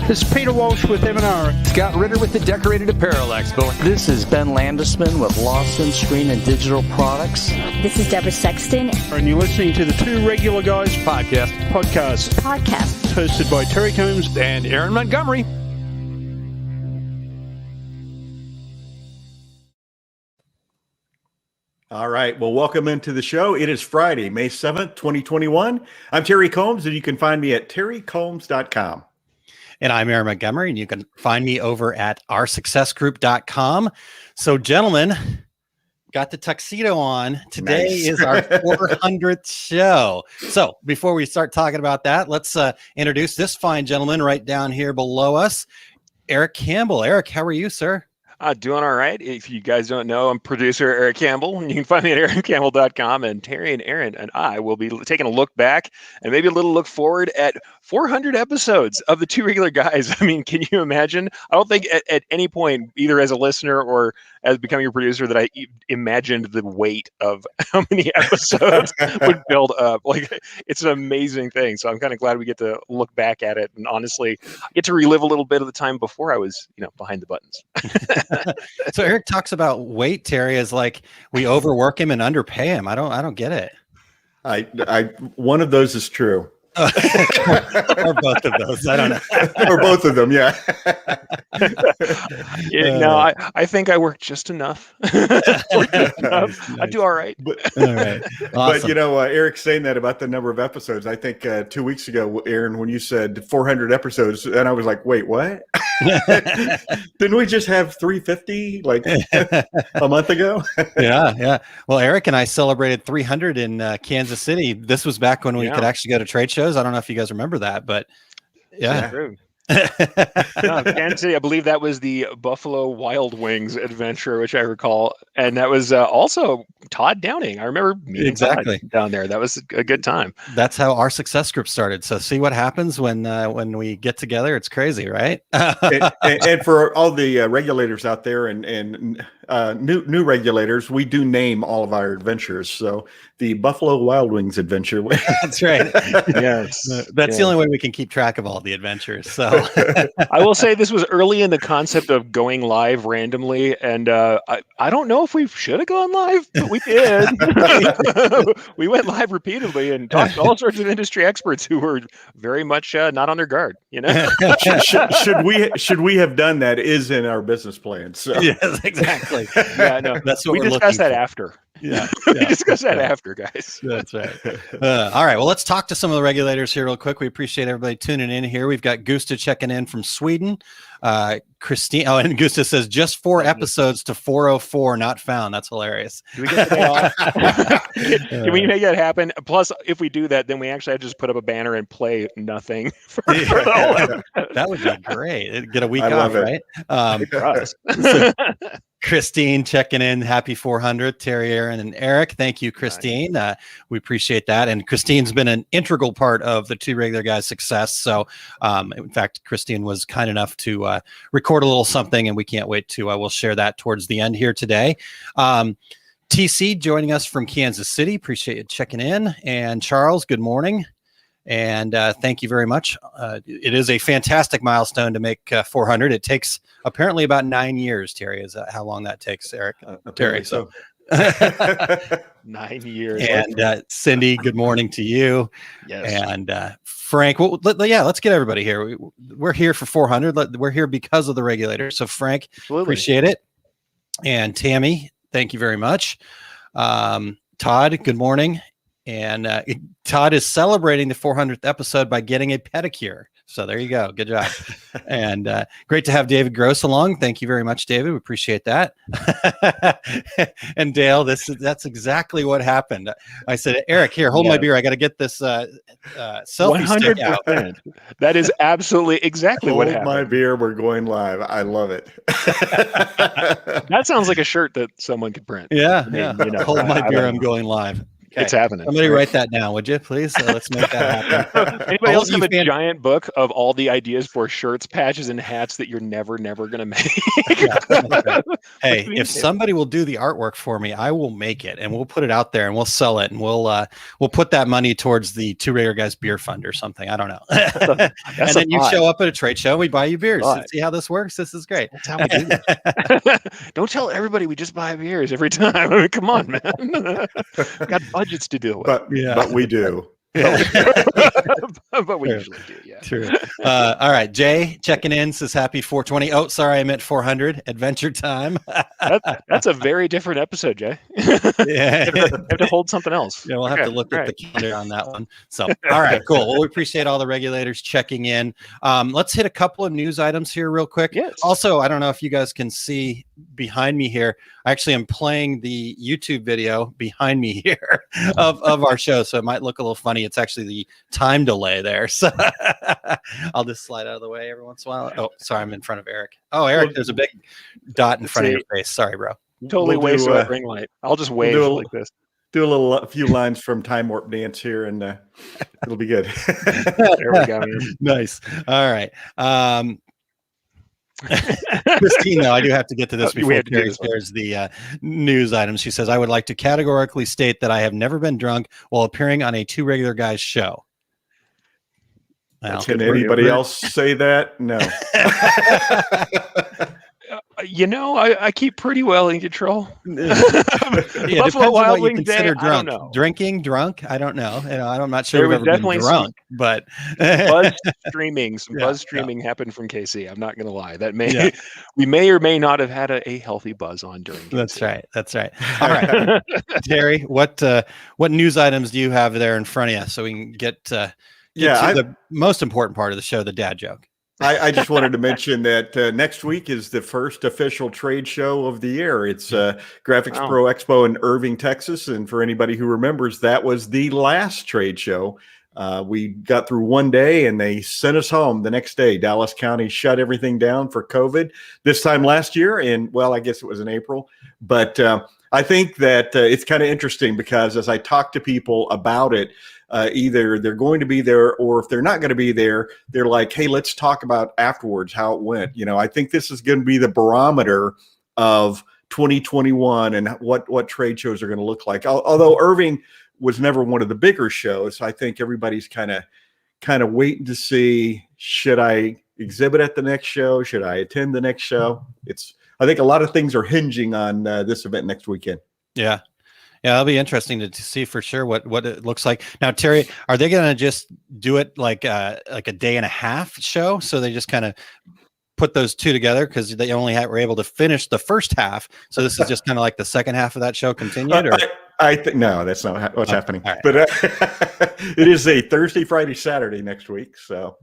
This is Peter Walsh with M&R. Scott Ritter with the Decorated Apparel Expo. This is Ben Landesman with Lawson Screen and Digital Products. This is Deborah Sexton. And you're listening to the Two Regular Guys Podcast. Hosted by Terry Combs and Aaron Montgomery. All right. Well, welcome into the show. It is Friday, May 7th, 2021. I'm Terry Combs, and you can find me at terrycombs.com. And I'm Aaron Montgomery, and you can find me over at oursuccessgroup.com. So, gentlemen, got the tuxedo on. Today is our 400th show. So, before we start talking about that, let's introduce this fine gentleman right down here below us, Eric Campbell. Eric, how are you, sir? Doing all right. If you guys don't know, I'm producer Eric Campbell, and you can find me at aaroncampbell.com. And Terry and Aaron and I will be taking a look back and maybe a little look forward at 400 episodes of the Two Regular Guys. I mean, can you imagine? I don't think at any point, either as a listener or as becoming a producer, that I imagined the weight of how many episodes would build up. Like, it's an amazing thing. So I'm kind of glad we get to look back at it, and honestly, get to relive a little bit of the time before I was, behind the buttons. So Eric talks about weight, Terry, as like we overwork him and underpay him. I don't get it. I one of those is true. Or both of those. I don't know. Or both of them, yeah. No, I think I work just enough. Nice. I do all right. All right. Awesome. But Eric's saying that about the number of episodes. I think 2 weeks ago, Aaron, when you said 400 episodes, and I was like, wait, what? Didn't we just have 350 like a month ago? Yeah. Well, Eric and I celebrated 300 in Kansas City. This was back when we could actually go to trade shows. I don't know if you guys remember that, but yeah. Kansas City, I believe that was the Buffalo Wild Wings adventure, which I recall, and that was also Todd Downing. I remember meeting Todd down there. That was a good time. That's how our success group started. So see what happens when we get together. It's crazy, right? and for all the regulators out there and new regulators, we do name all of our adventures. So the Buffalo Wild Wings adventure. That's right. Yes. That's the only way we can keep track of all the adventures. So I will say this was early in the concept of going live randomly. And I don't know if we should have gone live, but we did. We went live repeatedly and talked to all sorts of industry experts who were very much not on their guard. Should we have done that? Is in our business plan. So yes, exactly. Yeah, no, that's what we discussed that after. Yeah, we discussed that after, guys. That's right. All right. Well, let's talk to some of the regulators here real quick. We appreciate everybody tuning in here. We've got Gusta checking in from Sweden. Christine. Oh, and Gusta says just 4 episodes to 404 not found. That's hilarious. Do we get the day off? Can we make that happen? Plus, if we do that, then we actually have to just put up a banner and play nothing for the whole. That would be great. Get a week off, right? For us. Christine checking in. Happy 400. Terry, Aaron, and Eric. Thank you, Christine. We appreciate that. And Christine's been an integral part of the Two Regular Guys' success. So, in fact, Christine was kind enough to record a little something, and we can't wait to we'll share that towards the end here today. TC joining us from Kansas City. Appreciate you checking in. And Charles, good morning. And thank you very much. It is a fantastic milestone to make 400. It takes apparently about 9 years, Terry. Is that how long that takes, Eric? Terry, so 9 years. And Cindy, good morning to you. Yes. And Frank, let's get everybody here. We're here for 400. We're here because of the regulators. So Frank, appreciate it. And Tammy, thank you very much. Todd, good morning. And Todd is celebrating the 400th episode by getting a pedicure. So there you go. Good job. And great to have David Gross along. Thank you very much, David. We appreciate that. And Dale, that's exactly what happened. I said, Eric, here, hold my beer. I got to get this selfie stick out. That is absolutely exactly what happened. Hold my beer. We're going live. I love it. That sounds like a shirt that someone could print. Yeah. Hold my beer. I'm going live. It's happening. Somebody write that down, would you, please? Let's make that happen. Anybody else have a giant book of all the ideas for shirts, patches, and hats that you're never going to make? Hey, if somebody will do the artwork for me, I will make it, and we'll put it out there, and we'll sell it, and we'll put that money towards the Two Regular Guys beer fund or something. I don't know. And then you show up at a trade show, we buy you beers. See how this works? This is great. That's how we do this. Don't tell everybody we just buy beers every time. I mean, come on, man. Got budgets to deal with. But we do. But we usually do, yeah. True. All right, Jay checking in says happy 420. Oh, sorry, I meant 400. Adventure time. That's a very different episode, Jay. Yeah, have to hold something else. Yeah, we'll have to look at the calendar on that one. So, all right, cool. Well, we appreciate all the regulators checking in. Let's hit a couple of news items here real quick. Yes. Also, I don't know if you guys can see behind me here. I actually am playing the YouTube video behind me here of our show, so it might look a little funny. It's actually the time delay there. So I'll just slide out of the way every once in a while. Oh, sorry, I'm in front of Eric. Oh, Eric, there's a big dot in front of your face. Sorry, bro. Totally wasted that ring light. I'll just wave like this. Do a few lines from Time Warp Dance here, and it'll be good. There we go. Nice. All right. Christine, though, I do have to get to this before Terry shares the news items. She says, I would like to categorically state that I have never been drunk while appearing on a Two Regular Guys show. Well, can anybody else say that? No. I keep pretty well in control. Depends on what you consider drunk. Drinking, drunk? I don't know. I'm not sure we've ever been drunk, but buzz streaming happened from KC. I'm not going to lie. We may or may not have had a healthy buzz on during KC. That's right. All right, Terry, what news items do you have there in front of you so we can get to the most important part of the show, the dad joke? I just wanted to mention that next week is the first official trade show of the year. It's Graphics Pro Expo in Irving, Texas. And for anybody who remembers, that was the last trade show. We got through one day and they sent us home the next day. Dallas County shut everything down for COVID this time last year. And well, I guess it was in April. But I think that it's kind of interesting because as I talk to people about it, either they're going to be there or if they're not going to be there, they're like, hey, let's talk about afterwards how it went. I think this is going to be the barometer of 2021 and what trade shows are going to look like. Although Irving was never one of the bigger shows, I think everybody's kind of waiting to see, should I exhibit at the next show? Should I attend the next show? I think a lot of things are hinging on this event next weekend. Yeah. Yeah, it'll be interesting to see for sure what it looks like. Now, Terry, are they going to just do it like a day and a half show? So they just kind of put those two together because they only were able to finish the first half. So this is just kind of like the second half of that show continued? Or? I think no, that's not what's happening. Right. But it is a Thursday, Friday, Saturday next week. So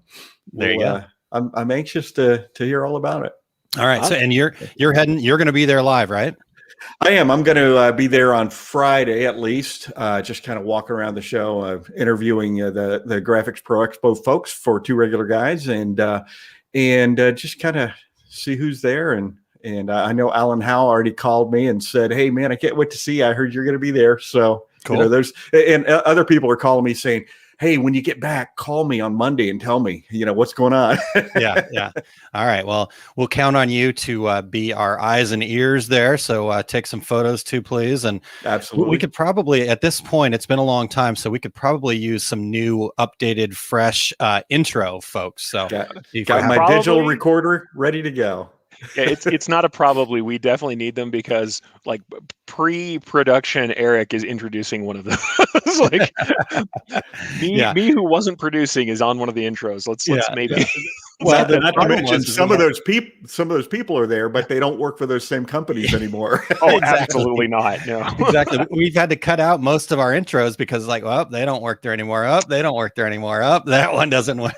there you go. I'm anxious to hear all about it. All right. So and you're going to be there live, right? I am. I'm going to be there on Friday at least, just kind of walk around the show, interviewing the Graphics Pro Expo folks for Two Regular Guys, and just kind of see who's there. And I know Alan Howe already called me and said, "Hey, man, I can't wait to see you. I heard you're going to be there." So cool. And other people are calling me saying, hey, when you get back, call me on Monday and tell me, what's going on. Yeah. All right. Well, we'll count on you to be our eyes and ears there. So take some photos too, please. And absolutely, we could probably, at this point, it's been a long time, so we could probably use some new, updated, fresh intro, folks. So got my digital recorder ready to go. Yeah, it's not a probably. We definitely need them because like pre-production, Eric is introducing one of those. Like me who wasn't producing is on one of the intros. Let's maybe. Well, not to mention some of those people are there, but they don't work for those same companies anymore. Oh, absolutely not. No, exactly. We've had to cut out most of our intros because, like, well, they don't work there anymore. Up, they don't work there anymore. Up, that one doesn't work.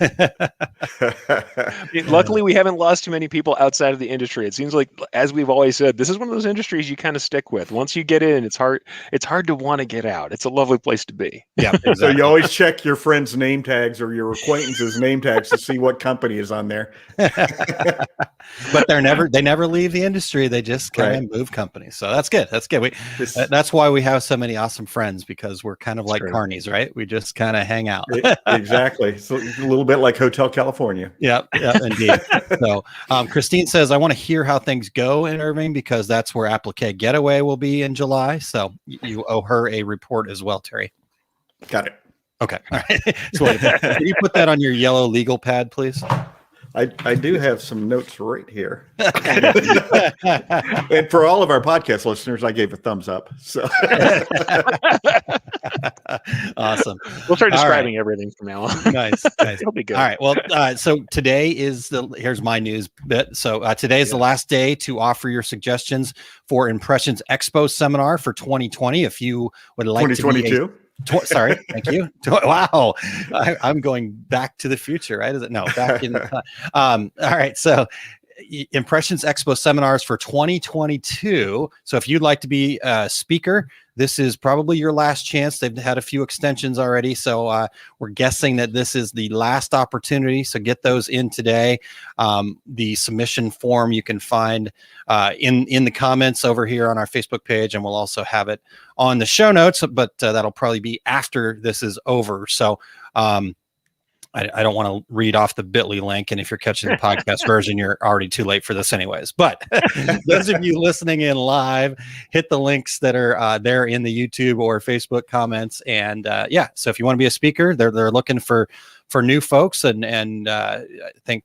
Luckily, we haven't lost too many people outside of the industry. It seems like, as we've always said, this is one of those industries you kind of stick with. Once you get in, it's hard to want to get out. It's a lovely place to be. Yeah. Exactly. So you always check your friends' name tags or your acquaintances' name tags to see what company is is on there. But they never leave the industry. They just kind of move companies. So that's good. That's good. That's why we have so many awesome friends, because we're kind of like carnies, right? We just kind of hang out. Exactly. So a little bit like Hotel California. Yeah, indeed. So Christine says, I want to hear how things go in Irving, because that's where Applique Getaway will be in July. So you owe her a report as well, Terry. Got it. Okay. All right. So can you put that on your yellow legal pad, please? I do have some notes right here. And for all of our podcast listeners, I gave a thumbs up. So awesome. We'll start describing everything from now on. Nice. It'll be good. All right. Well, so today is here's my news bit. So today is the last day to offer your suggestions for Impressions Expo seminar for 2020. If you would like 2022. Sorry, thank you. Wow, I'm going back to the future, right? Back in. All right, so Impressions Expo seminars for 2022. So if you'd like to be a speaker, this is probably your last chance. They've had a few extensions already, so we're guessing that this is the last opportunity. So get those in today. The submission form you can find in the comments over here on our Facebook page, and we'll also have it on the show notes, but that'll probably be after this is over. So I don't want to read off the bit.ly link, and if you're catching the podcast version, you're already too late for this anyways. But those of you listening in live, hit the links that are there in the YouTube or Facebook comments. And so if you want to be a speaker, they're looking for new folks, and I think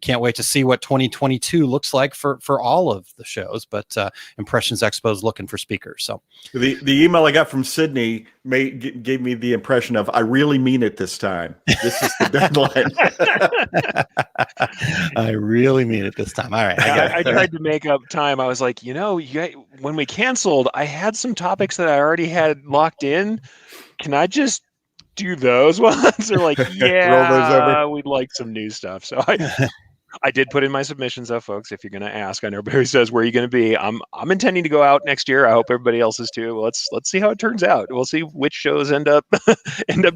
can't wait to see what 2022 looks like for all of the shows. But Impressions Expo is looking for speakers. So the email I got from Sydney gave me the impression of, I really mean it this time. This is the deadline. I really mean it this time. All right. I tried to make up time. I was like, when we canceled, I had some topics that I already had locked in. Can I just do those ones? They're like, yeah, roll those over. We'd like some new stuff. So I did put in my submissions, though, folks. If you're going to ask, I know everybody says, where are you going to be? I'm intending to go out next year. I hope everybody else is too. Let's see how it turns out. We'll see which shows end up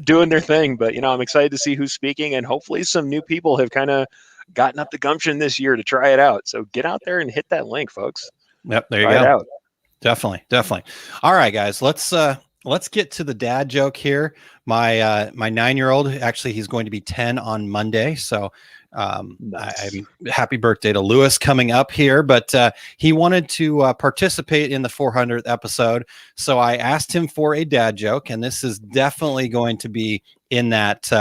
doing their thing. But I'm excited to see who's speaking, and hopefully some new people have kind of gotten up the gumption this year to try it out. So get out there and hit that link, folks. Yep, there you go. Definitely. All right, guys. Let's get to the dad joke here. My 9-year-old, actually, he's going to be 10 on Monday. So nice. Happy birthday to Lewis coming up here, but he wanted to participate in the 400th episode. So I asked him for a dad joke, and this is definitely going to be in that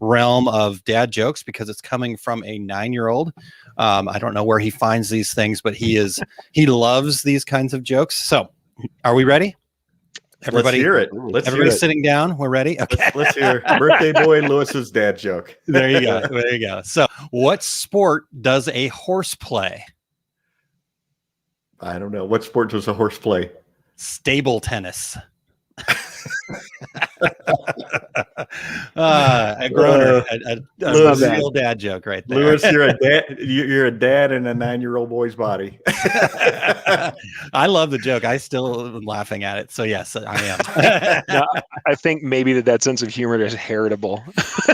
realm of dad jokes, because it's coming from a 9-year-old. I don't know where he finds these things, but he loves these kinds of jokes. So are we ready? Everybody, let's hear it. Everybody's sitting down. We're ready. Okay. Let's hear birthday boy Lewis's dad joke. There you go. So, what sport does a horse play? I don't know. What sport does a horse play? Stable tennis. A groaner, a real dad joke right there. Lewis, you're a dad. You're a dad in a 9-year-old boy's body. I love the joke. I still am laughing at it. So yes, I am. No, I think maybe that sense of humor is heritable.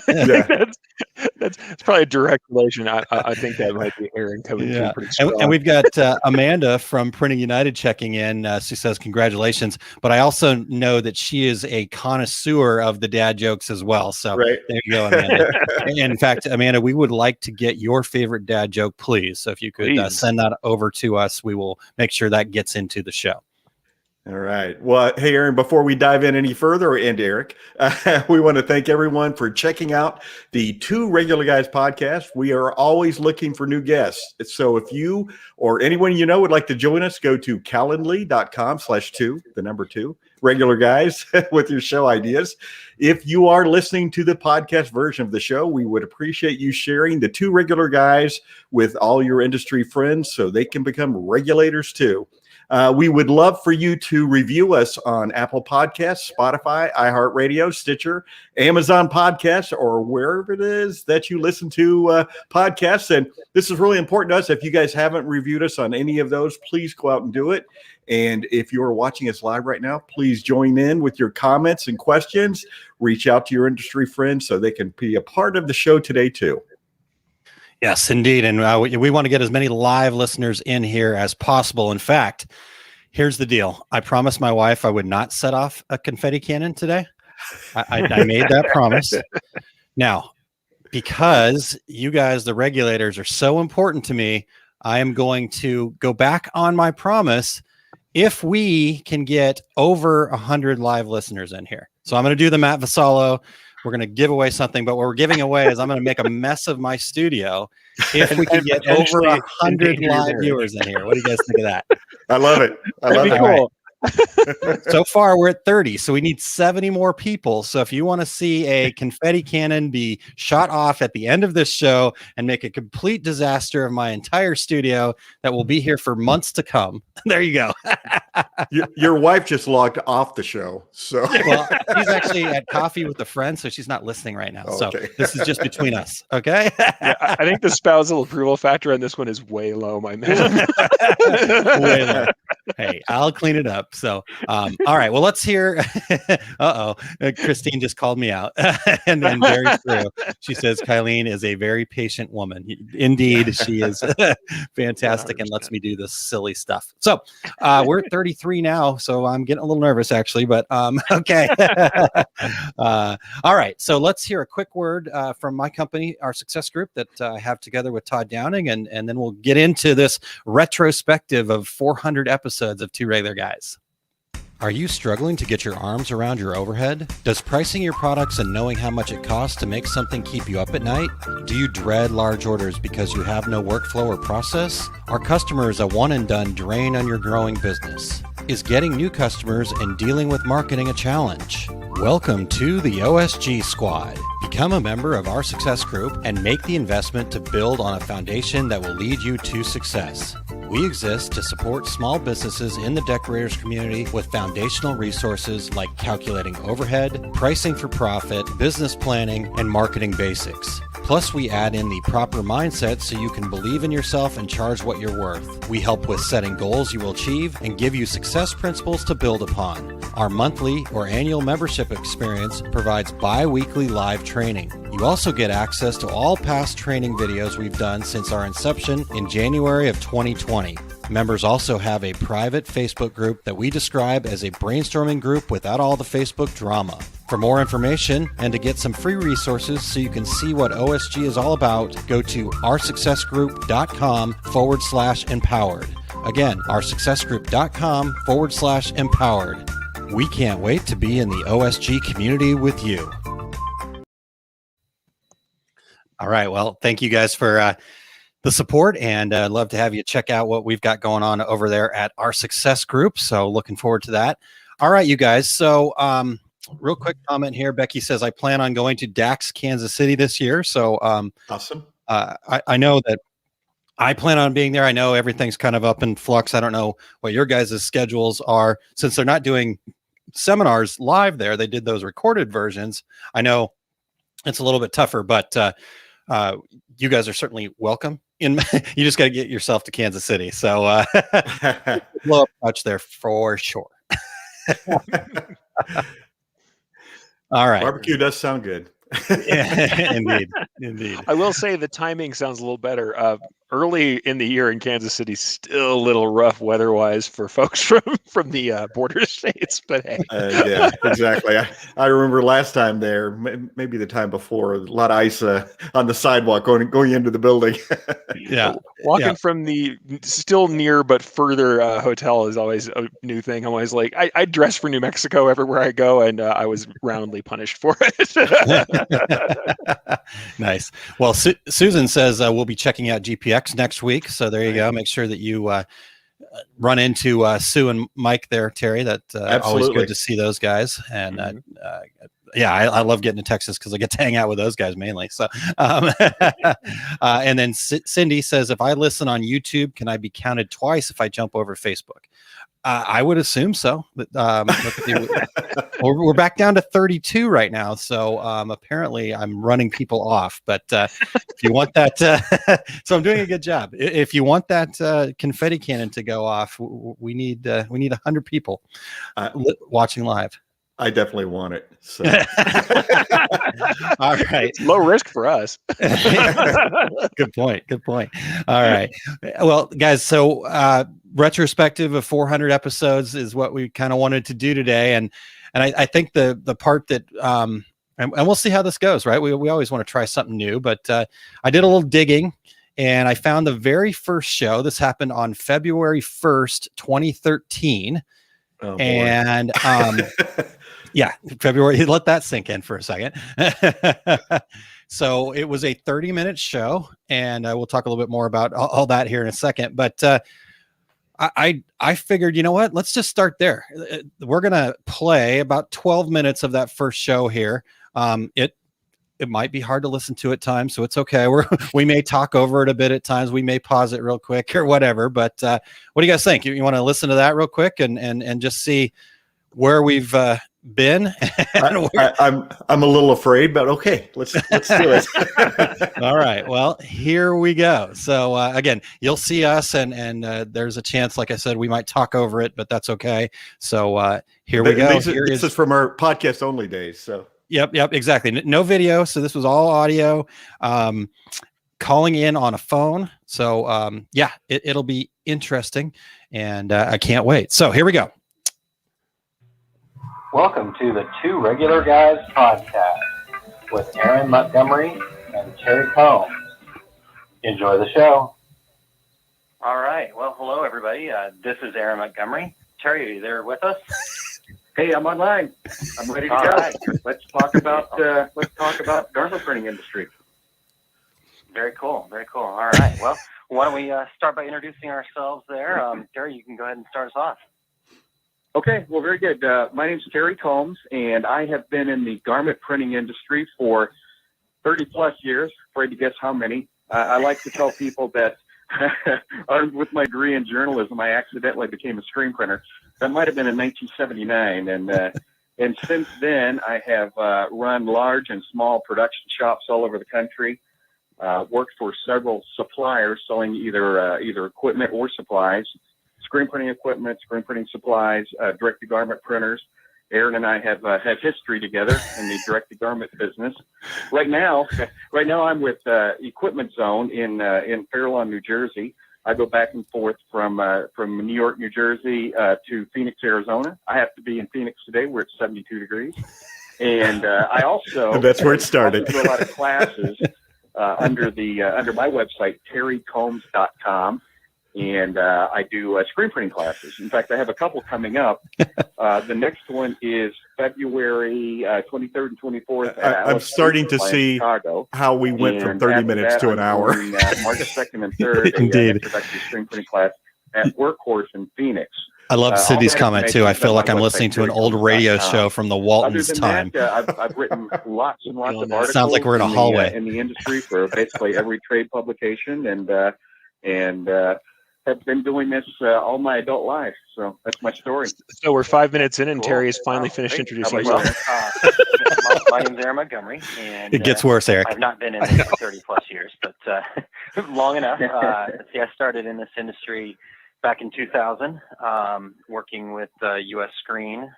That's probably a direct relation. I think that might be Aaron coming through pretty strong. And we've got Amanda from Printing United checking in. She says congratulations, but I also know that she is a connoisseur of the dad jokes as well. So there you go, Amanda. And in fact, Amanda, we would like to get your favorite dad joke, please. So if you could send that over to us, we will make sure that gets into the show. All right. Well, hey, Aaron, before we dive in any further, and Eric, we want to thank everyone for checking out the Two Regular Guys podcast. We are always looking for new guests. So if you or anyone you know would like to join us, go to calendly.com/2, the number 2, Regular Guys, with your show ideas. If you are listening to the podcast version of the show, we would appreciate you sharing the Two Regular Guys with all your industry friends so they can become regulators too. We would love for you to review us on Apple Podcasts, Spotify, iHeartRadio, Stitcher, Amazon Podcasts, or wherever it is that you listen to podcasts. And this is really important to us. If you guys haven't reviewed us on any of those, please go out and do it. And if you're watching us live right now, please join in with your comments and questions. Reach out to your industry friends so they can be a part of the show today too. Yes, indeed. And we want to get as many live listeners in here as possible. In fact, here's the deal. I promised my wife I would not set off a confetti cannon today. I made that promise. Now, because you guys, the regulators, are so important to me, I am going to go back on my promise if we can get over 100 live listeners in here. So I'm going to do the Matt Vassallo. We're going to give away something, but what we're giving away is I'm going to make a mess of my studio if we can get over 100 live viewers in here. What do you guys think of that? I love it. That'd be cool. So far, we're at 30, so we need 70 more people. So if you want to see a confetti cannon be shot off at the end of this show and make a complete disaster of my entire studio that will be here for months to come, there you go. Your wife just logged off the show. So well, she's actually at coffee with a friend, so she's not listening right now. Okay. So this is just between us. Okay. Yeah, I think the spousal approval factor on this one is way low, my man. Way low. Hey, I'll clean it up. So, all right. Well, let's hear. Christine just called me out, and very true. She says Kylene is a very patient woman. Indeed, she is fantastic and lets me do this silly stuff. So, we're at 33 now, so I'm getting a little nervous actually. But okay. All right. So let's hear a quick word from my company, our success group that I have together with Todd Downing, and then we'll get into this retrospective of 400 episodes of Two Regular Guys. Are you struggling to get your arms around your overhead? Does pricing your products and knowing how much it costs to make something keep you up at night? Do you dread large orders because you have no workflow or process? Are customers a one and done drain on your growing business? Is getting new customers and dealing with marketing a challenge? Welcome to the OSG Squad. Become a member of our success group and make the investment to build on a foundation that will lead you to success. We exist to support small businesses in the decorators community with foundational resources like calculating overhead, pricing for profit, business planning, and marketing basics. Plus, we add in the proper mindset so you can believe in yourself and charge what you're worth. We help with setting goals you will achieve and give you success principles to build upon. Our monthly or annual membership experience provides bi-weekly live training. You also get access to all past training videos we've done since our inception in January of 2020. Members also have a private Facebook group that we describe as a brainstorming group without all the Facebook drama. For more information and to get some free resources so you can see what OSG is all about, go to oursuccessgroup.com/empowered. Again, oursuccessgroup.com/empowered. We can't wait to be in the OSG community with you. All right. Well, thank you guys for the support, and I'd love to have you check out what we've got going on over there at our success group. So looking forward to that. All right, you guys. So real quick comment here. Becky says, I plan on going to DAX Kansas City this year. So awesome. I know that I plan on being there. I know everything's kind of up in flux. I don't know what your guys' schedules are. Since they're not doing seminars live there, they did those recorded versions. I know it's a little bit tougher, but you guys are certainly welcome. You just got to get yourself to Kansas City. So blow up touch there for sure. All right. Barbecue does sound good. Yeah, indeed. I will say the timing sounds a little better. Early in the year in Kansas City, still a little rough weather-wise for folks from the border states. But hey, yeah, exactly. I remember last time there, maybe the time before, a lot of ice on the sidewalk going into the building. Yeah, walking from the still near but further hotel is always a new thing. I'm always like, I dress for New Mexico everywhere I go, and I was roundly punished for it. Nice. Well, Susan says we'll be checking out GPX next week. So there you go. Make sure that you run into Sue and Mike there, Terry. That always good to see those guys. And yeah, I love getting to Texas because I get to hang out with those guys mainly. So, and then Cindy says, if I listen on YouTube, can I be counted twice if I jump over Facebook? I would assume so. We're back down to 32 right now. So apparently I'm running people off. But if you want that, so I'm doing a good job. If you want that confetti cannon to go off, we need 100 people watching live. I definitely want it. So. All right. It's low risk for us. Good point. All right. Well, guys, so retrospective of 400 episodes is what we kind of wanted to do today. And I think the part that, and we'll see how this goes, right? We always want to try something new, but I did a little digging and I found the very first show. This happened on February 1st, 2013. Oh, boy. And yeah, February. Let that sink in for a second. So it was a 30-minute show, and we'll talk a little bit more about all that here in a second. But I figured, you know what? Let's just start there. We're gonna play about 12 minutes of that first show here. It might be hard to listen to at times, so it's okay. We may talk over it a bit at times. We may pause it real quick or whatever. But what do you guys think? You want to listen to that real quick and just see where we've been? I'm a little afraid, but okay, let's do it. All right. Well, here we go. So again, you'll see us, and there's a chance, like I said, we might talk over it, but that's okay. So here we go. This is from our podcast only days. So. Yep, exactly. No video, so this was all audio. Calling in on a phone. So yeah, it'll be interesting, and I can't wait. So here we go. Welcome to the Two Regular Guys podcast with Aaron Montgomery and Terry Combs. Enjoy the show. All right. Well, hello, everybody. This is Aaron Montgomery. Terry, are you there with us? Hey, I'm online. I'm ready to All go. right. Let's talk about garment printing industry. Very cool. All right. Well, why don't we start by introducing ourselves there? Terry, you can go ahead and start us off. Okay, well, very good. My name's Terry Combs, and I have been in the garment printing industry for 30 plus years. Afraid to guess how many. I like to tell people that armed with my degree in journalism, I accidentally became a screen printer. That might have been in 1979, and since then I have run large and small production shops all over the country. Worked for several suppliers selling either equipment or supplies. Screen printing equipment, screen printing supplies, direct-to-garment printers. Aaron and I have history together in the direct-to-garment business. Right now I'm with Equipment Zone in Fair Lawn, New Jersey. I go back and forth from New York, New Jersey to Phoenix, Arizona. I have to be in Phoenix today. We're at 72 degrees, and I also that's where it started. I do a lot of classes under my website terrycombs.com. And I do screen printing classes. In fact, I have a couple coming up. The next one is February 23rd and 24th. I'm starting to see Chicago. How we went from 30 minutes to an hour. Doing, March 2nd and 3rd, Indeed. an introductory screen printing class at Workhorse in Phoenix. I love Cindy's comment too. I feel like I'm listening to an old radio terrycombs.com. show from the Waltons time. I've written lots and lots of articles. Sounds like we're in a hallway in the industry for basically every trade publication, and have been doing this all my adult life. So that's my story. So we're 5 minutes in, and Cool. Terry has finally finished introducing Well, himself. my name's Aaron Montgomery, and It gets worse, Eric. I've not been in this for 30 plus years, but long enough. Let's see, I started in this industry back in 2000, working with US Screen,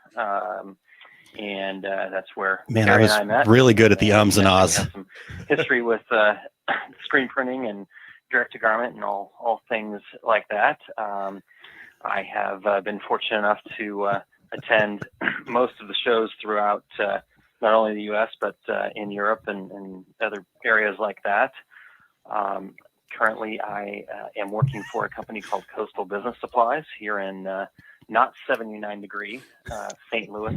and that's where Man, Terry I was and I met. really good at the ums and ahs. We have some history with screen printing and direct-to-garment and all things like that. I have been fortunate enough to attend most of the shows throughout not only the U.S., but in Europe and other areas like that. Currently, I am working for a company called Coastal Business Supplies here in not 79 degree St. Louis.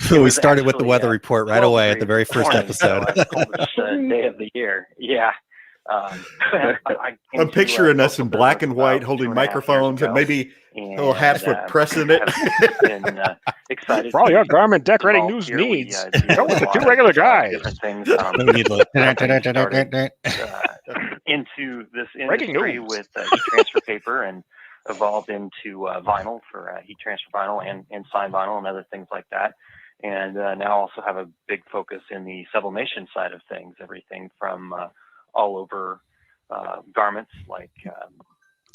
So we started with the weather report right away at the very first episode. Coldest day of the year. Yeah. I'm picturing us in black and white holding microphones and maybe little hats with press in it. Been, excited For all your garment decorating news needs, go with the Two Regular Guys. Different things, We need like- into this Breaking industry news. with heat transfer paper and evolved into vinyl for heat transfer vinyl and sign vinyl and other things like that. And now also have a big focus in the sublimation side of things, everything from all over garments like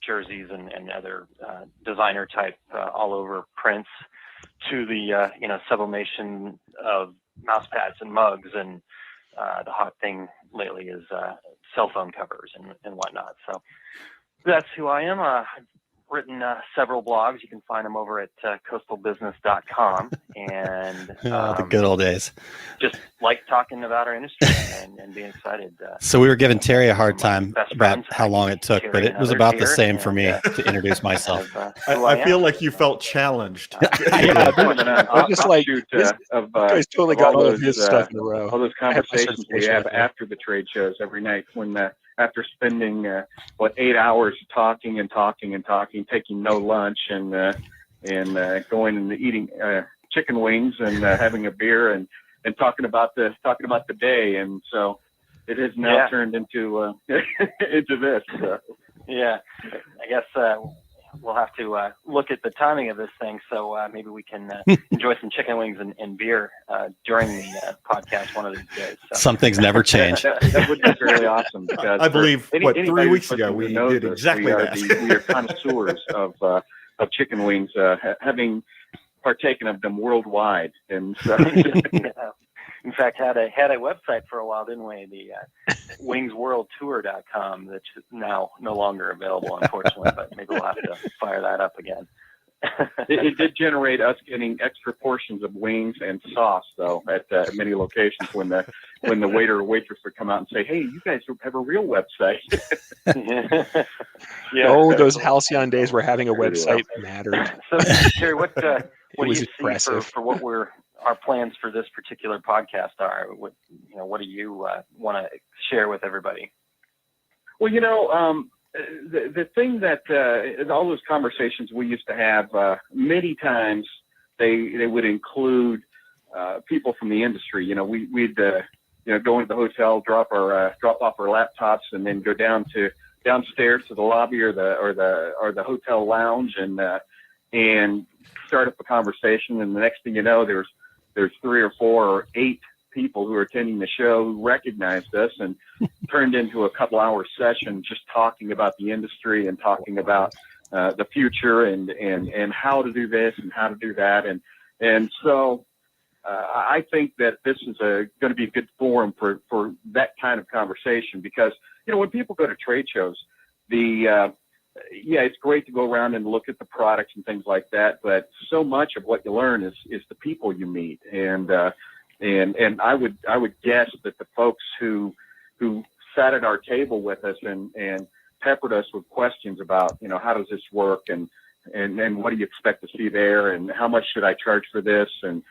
jerseys and other designer type all over prints, to the sublimation of mouse pads and mugs, and the hot thing lately is cell phone covers and whatnot. So that's who I am. I've written several blogs. You can find them over at coastalbusiness.com. And the good old days. Just like talking about our industry and being excited. So we were giving Terry a hard time about how long it took, but it was about the same for me to introduce myself. I feel like you felt challenged. I'm just like, this guy's totally got all of his stuff in a row. All those conversations we have after the trade shows every night, when after spending 8 hours talking, taking no lunch, and going and eating chicken wings and having a beer and talking about the day, and so it has now turned into into this. Yeah, I guess we'll have to look at the timing of this thing, so maybe we can enjoy some chicken wings and beer during the podcast one of these days. So. Some things never change. That would be really awesome, because I believe 3 weeks ago we did exactly that. We are connoisseurs of chicken wings, having partaken of them worldwide, and so. In fact, had a website for a while, didn't we? The wingsworldtour.com, that's now no longer available, unfortunately, but maybe we'll have to fire that up again. It did generate us getting extra portions of wings and sauce, though, at many locations when the waiter or waitress would come out and say, "Hey, you guys have a real website." Yeah. Oh, those halcyon days where having a website mattered. So, Terry, what do you see for what our plans for this particular podcast are? What do you want to share with everybody? Well, the thing that all those conversations we used to have, many times they would include people from the industry. We'd go into the hotel, drop off our laptops, and then go downstairs to the lobby or the hotel lounge and start up a conversation. And the next thing you know, there's 3 or 4 or 8 people who are attending the show who recognized us, and turned into a couple-hour session just talking about the industry and talking about the future and how to do this and how to do that. And so I think that this is going to be a good forum for that kind of conversation, because when people go to trade shows, it's great to go around and look at the products and things like that, but so much of what you learn is the people you meet. And I would guess that the folks who sat at our table with us and peppered us with questions about, how does this work, and what do you expect to see there, and how much should I charge for this, and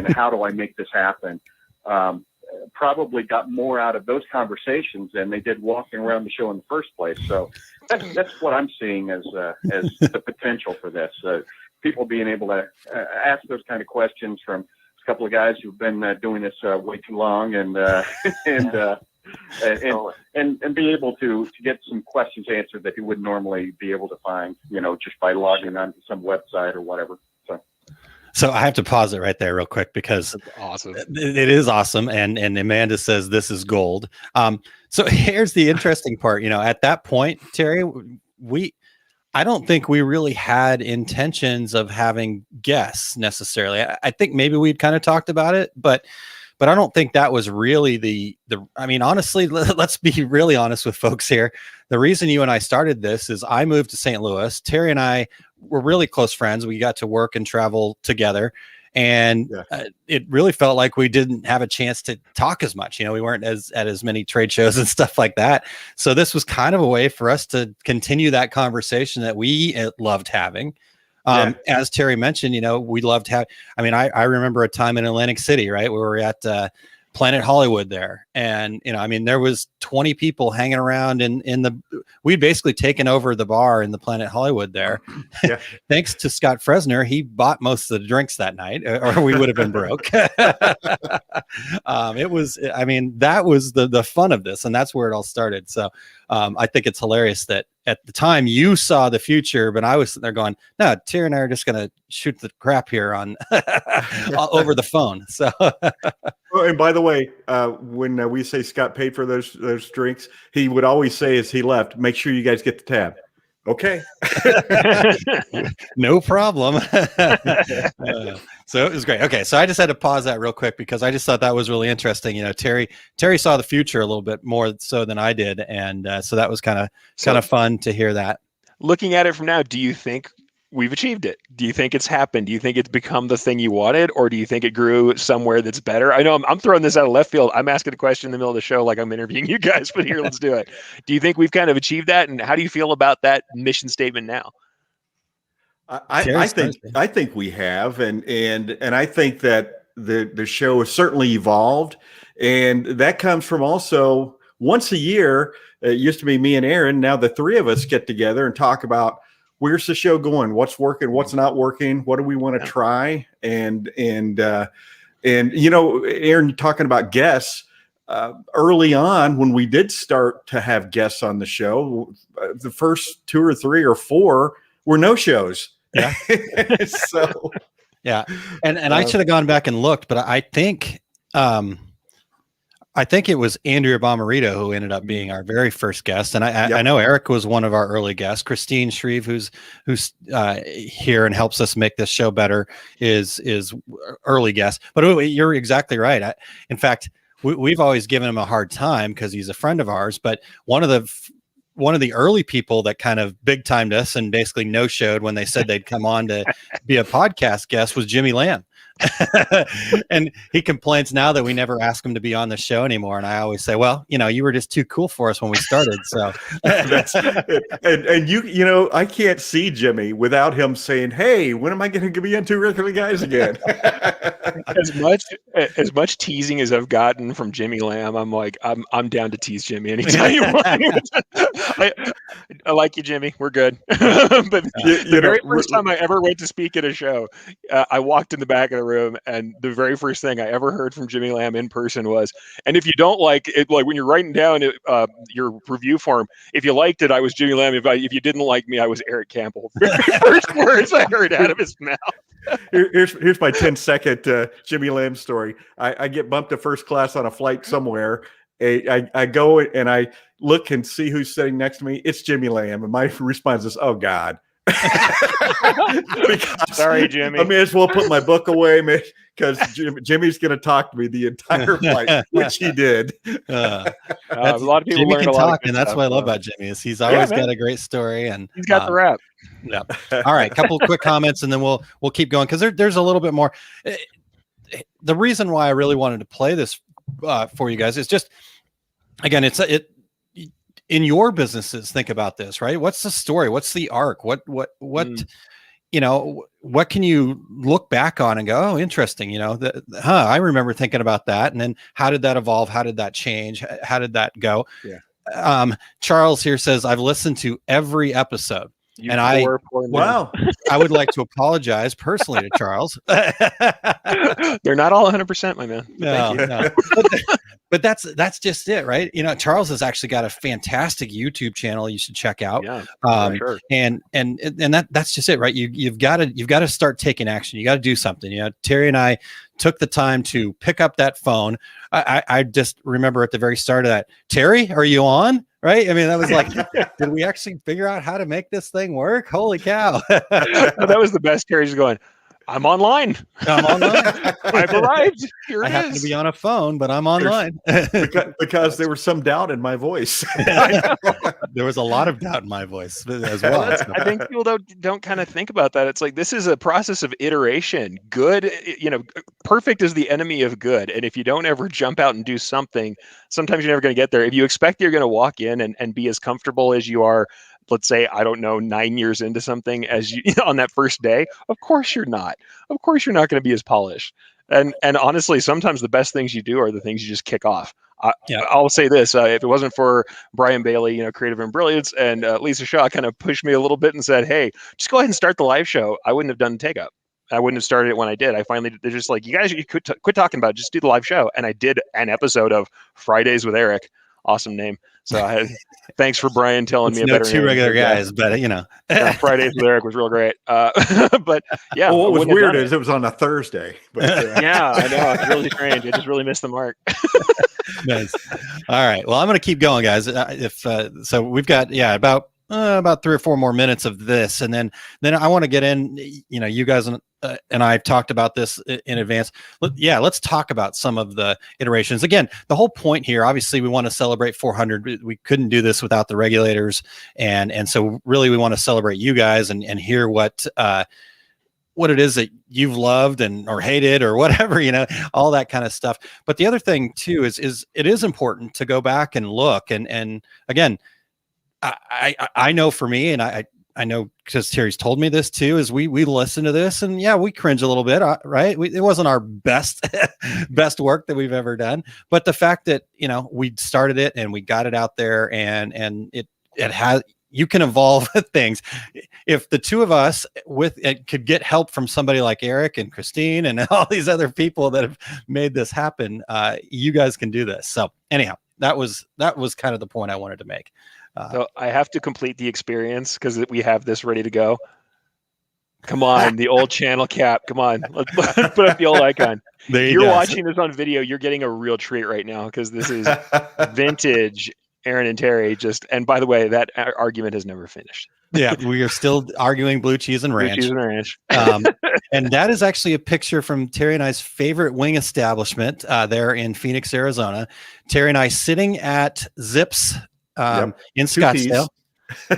how do I make this happen, probably got more out of those conversations than they did walking around the show in the first place. So that's what I'm seeing as the potential for this. People being able to ask those kind of questions from a couple of guys who've been doing this way too long, and be able to get some questions answered that you wouldn't normally be able to find, just by logging onto some website or whatever. So I have to pause it right there real quick, because That's awesome. It is awesome. And Amanda says this is gold. So here's the interesting part. At that point, Terry, I don't think we really had intentions of having guests necessarily. I think maybe we'd kind of talked about it, but I don't think that was really honestly, let's be really honest with folks here. The reason you and I started this is I moved to St. Louis. Terry and I were really close friends. We got to work and travel together, and it really felt like we didn't have a chance to talk as much. We weren't at as many trade shows and stuff like that. So this was kind of a way for us to continue that conversation that we loved having. As Terry mentioned, we loved I remember a time in Atlantic City, right? We were at Planet Hollywood there. And, there was 20 people hanging around we'd basically taken over the bar in the Planet Hollywood there. Yeah. Thanks to Scott Fresner. He bought most of the drinks that night, or we would have been broke. That was the fun of this. And that's where it all started. So I think it's hilarious that at the time you saw the future, but I was sitting there going, no, Terry and I are just going to shoot the crap here on over the phone. So, and by the way, when we say Scott paid for those drinks, he would always say as he left, make sure you guys get the tab. Okay. No problem. So it was great. Okay, so I just had to pause that real quick because I just thought that was really interesting. You know, Terry saw the future a little bit more so than I did, and so that was kind of fun to hear that. Looking at it from now, do you think we've achieved it? Do you think it's happened? Do you think it's become the thing you wanted, or do you think it grew somewhere that's better? I know I'm throwing this out of left field. I'm asking a question in the middle of the show like I'm interviewing you guys, but here, let's do it. Do you think we've kind of achieved that, and how do you feel about that mission statement now? I think we have, and I think that the show has certainly evolved, and that comes from also once a year. It used to be me and Aaron. Now the three of us get together and talk about where's the show going, what's working, what's not working, what do we want to try, and you know, Aaron, talking about guests. Early on, when we did start to have guests on the show, the first 2 or 3 or 4 were no shows. Yeah. So yeah, and I should have gone back and looked, but I think it was Andrea Bomarito who ended up being our very first guest, and I know Eric was one of our early guests. Christine Shreve, who's here and helps us make this show better, is early guest. But you're exactly right. In fact, we've always given him a hard time because he's a friend of ours. But one of the early people that kind of big timed us and basically no showed when they said they'd come on to be a podcast guest was Jimmy Lamb. And he complains now that we never ask him to be on the show anymore. And I always say, well, you know, you were just too cool for us when we started. So and you know, I can't see Jimmy without him saying, hey, when am I going to be on Two Regular Guys again? as much teasing as I've gotten from Jimmy Lamb, I'm like, I'm down to tease Jimmy anytime you want. I like you, Jimmy. We're good. But the very first time I ever went to speak at a show, I walked in the back of the room, and the very first thing I ever heard from Jimmy Lamb in person was, and if you don't like it, like when you're writing down your review form, if you liked it, I was Jimmy Lamb. If you didn't like me, I was Eric Campbell. First words I heard out of his mouth. Here's my 10-second Jimmy Lamb story. I get bumped to first class on a flight somewhere. I go and I look and see who's sitting next to me. It's Jimmy Lamb, and my response is, "Oh God." Sorry, Jimmy. I may as well put my book away because Jimmy's going to talk to me the entire flight, which he did. A lot of people Jimmy learn can a lot talk, of and that's stuff, what I love about Jimmy is he's always got a great story, and he's got the rap. Yeah. All right, couple of quick comments, and then we'll keep going because there's a little bit more. The reason why I really wanted to play this for you guys is just, again, it in your businesses, think about this, right? What's the story? What's the arc? What you know, what can you look back on and go, oh, interesting, you know, I remember thinking about that. And then how did that evolve? How did that change? How did that go? Yeah. Charles here says, I've listened to every episode. I would like to apologize personally to Charles. They're not all 100%, my man. No. But that's just it, right? You know, Charles has actually got a fantastic YouTube channel you should check out. Yeah, sure. And that's just it, right? You've got to start taking action. You got to do something. You know, Terry and I took the time to pick up that phone. I just remember at the very start of that, Terry, are you on? Right? I mean, that was like, did we actually figure out how to make this thing work? Holy cow. That was the best. Terry's going, I'm online. I've arrived. Here I happen to be on a phone, but I'm online. because there was some doubt in my voice. There was a lot of doubt in my voice as well. I think people don't kind of think about that. It's like, this is a process of iteration. Good, you know, perfect is the enemy of good. And if you don't ever jump out and do something, sometimes you're never going to get there. If you expect you're going to walk in and be as comfortable as you are, let's say, I don't know, 9 years into something as you on that first day, of course you're not. Of course you're not going to be as polished. And honestly, sometimes the best things you do are the things you just kick off. I'll say this: if it wasn't for Brian Bailey, you know, Creative and Brilliance, and Lisa Shaw kind of pushed me a little bit and said, "Hey, just go ahead and start the live show," I wouldn't have done the Take Up. I wouldn't have started it when I did. They're just like, you guys, you could quit talking about it, just do the live show. And I did an episode of Fridays with Eric. Awesome name. So thanks for Brian telling me a better name. Two regular guys, but you know, Fridays with Eric was real great. But yeah, well, what was weird is it was on a Thursday. But, yeah, I know, it's really strange. I just really missed the mark. Nice. All right. Well, I'm going to keep going, guys. So we've got about about 3 or 4 more minutes of this, and then I want to get in. You know, you guys and I've talked about this in advance. Let's talk about some of the iterations. Again, the whole point here, obviously, we want to celebrate 400. We couldn't do this without the regulators, and so really we want to celebrate you guys and hear what it is that you've loved or hated or whatever, you know, all that kind of stuff. But the other thing too is it is important to go back and look and again, I know for me, and I know because Terry's told me this too, is we listen to this and we cringe a little bit, right? It wasn't our best work that we've ever done, but the fact that, you know, we started it and we got it out there and it has, you can evolve things. If the two of us could get help from somebody like Eric and Christine and all these other people that have made this happen, you guys can do this. So anyhow, that was kind of the point I wanted to make. So I have to complete the experience because we have this ready to go. Come on, the old channel cap. Come on, let's put up the old icon. You're watching this on video. You're getting a real treat right now because this is vintage Aaron and Terry. And by the way, that argument has never finished. Yeah, we are still arguing blue cheese and ranch. And that is actually a picture from Terry and I's favorite wing establishment there in Phoenix, Arizona. Terry and I sitting at Zips in Scottsdale.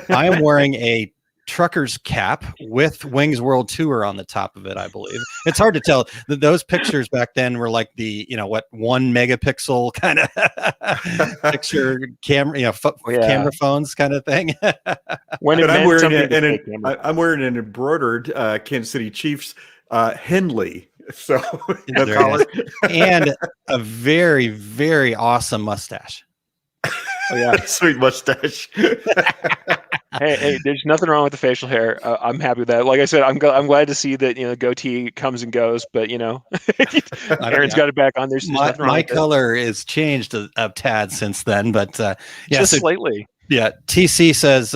I am wearing a trucker's cap with Wings World Tour on the top of it, I believe. It's hard to tell. Those pictures back then were like the, 1 megapixel kind of picture camera, camera phones kind of thing. I'm wearing an embroidered Kansas City Chiefs Henley. So the collar. And a very, very awesome mustache. Oh yeah, sweet mustache. Hey, there's nothing wrong with the facial hair. I'm happy with that. Like I said, I'm glad to see that goatee comes and goes, but Aaron's got it back on. There's nothing wrong my with color is changed a tad since then, but just slightly. Yeah, TC says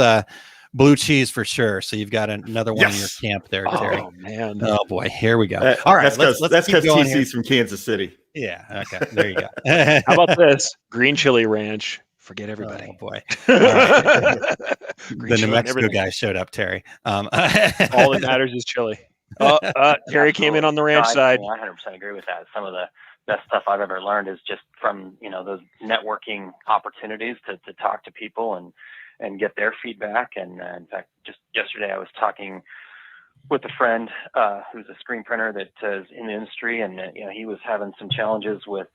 blue cheese for sure. So you've got another one in your camp there, Terry. Oh man. Oh boy, here we go. All right, that's because TC's from Kansas City. Yeah. Okay. There you go. How about this green chili ranch? Forget everybody. Oh boy. The New Mexico guy showed up, Terry. All that matters is chili. Terry came in on the ranch side. I 100% agree with that. Some of the best stuff I've ever learned is just from, those networking opportunities to talk to people and get their feedback. And in fact, just yesterday I was talking with a friend who's a screen printer that is in the industry, and he was having some challenges with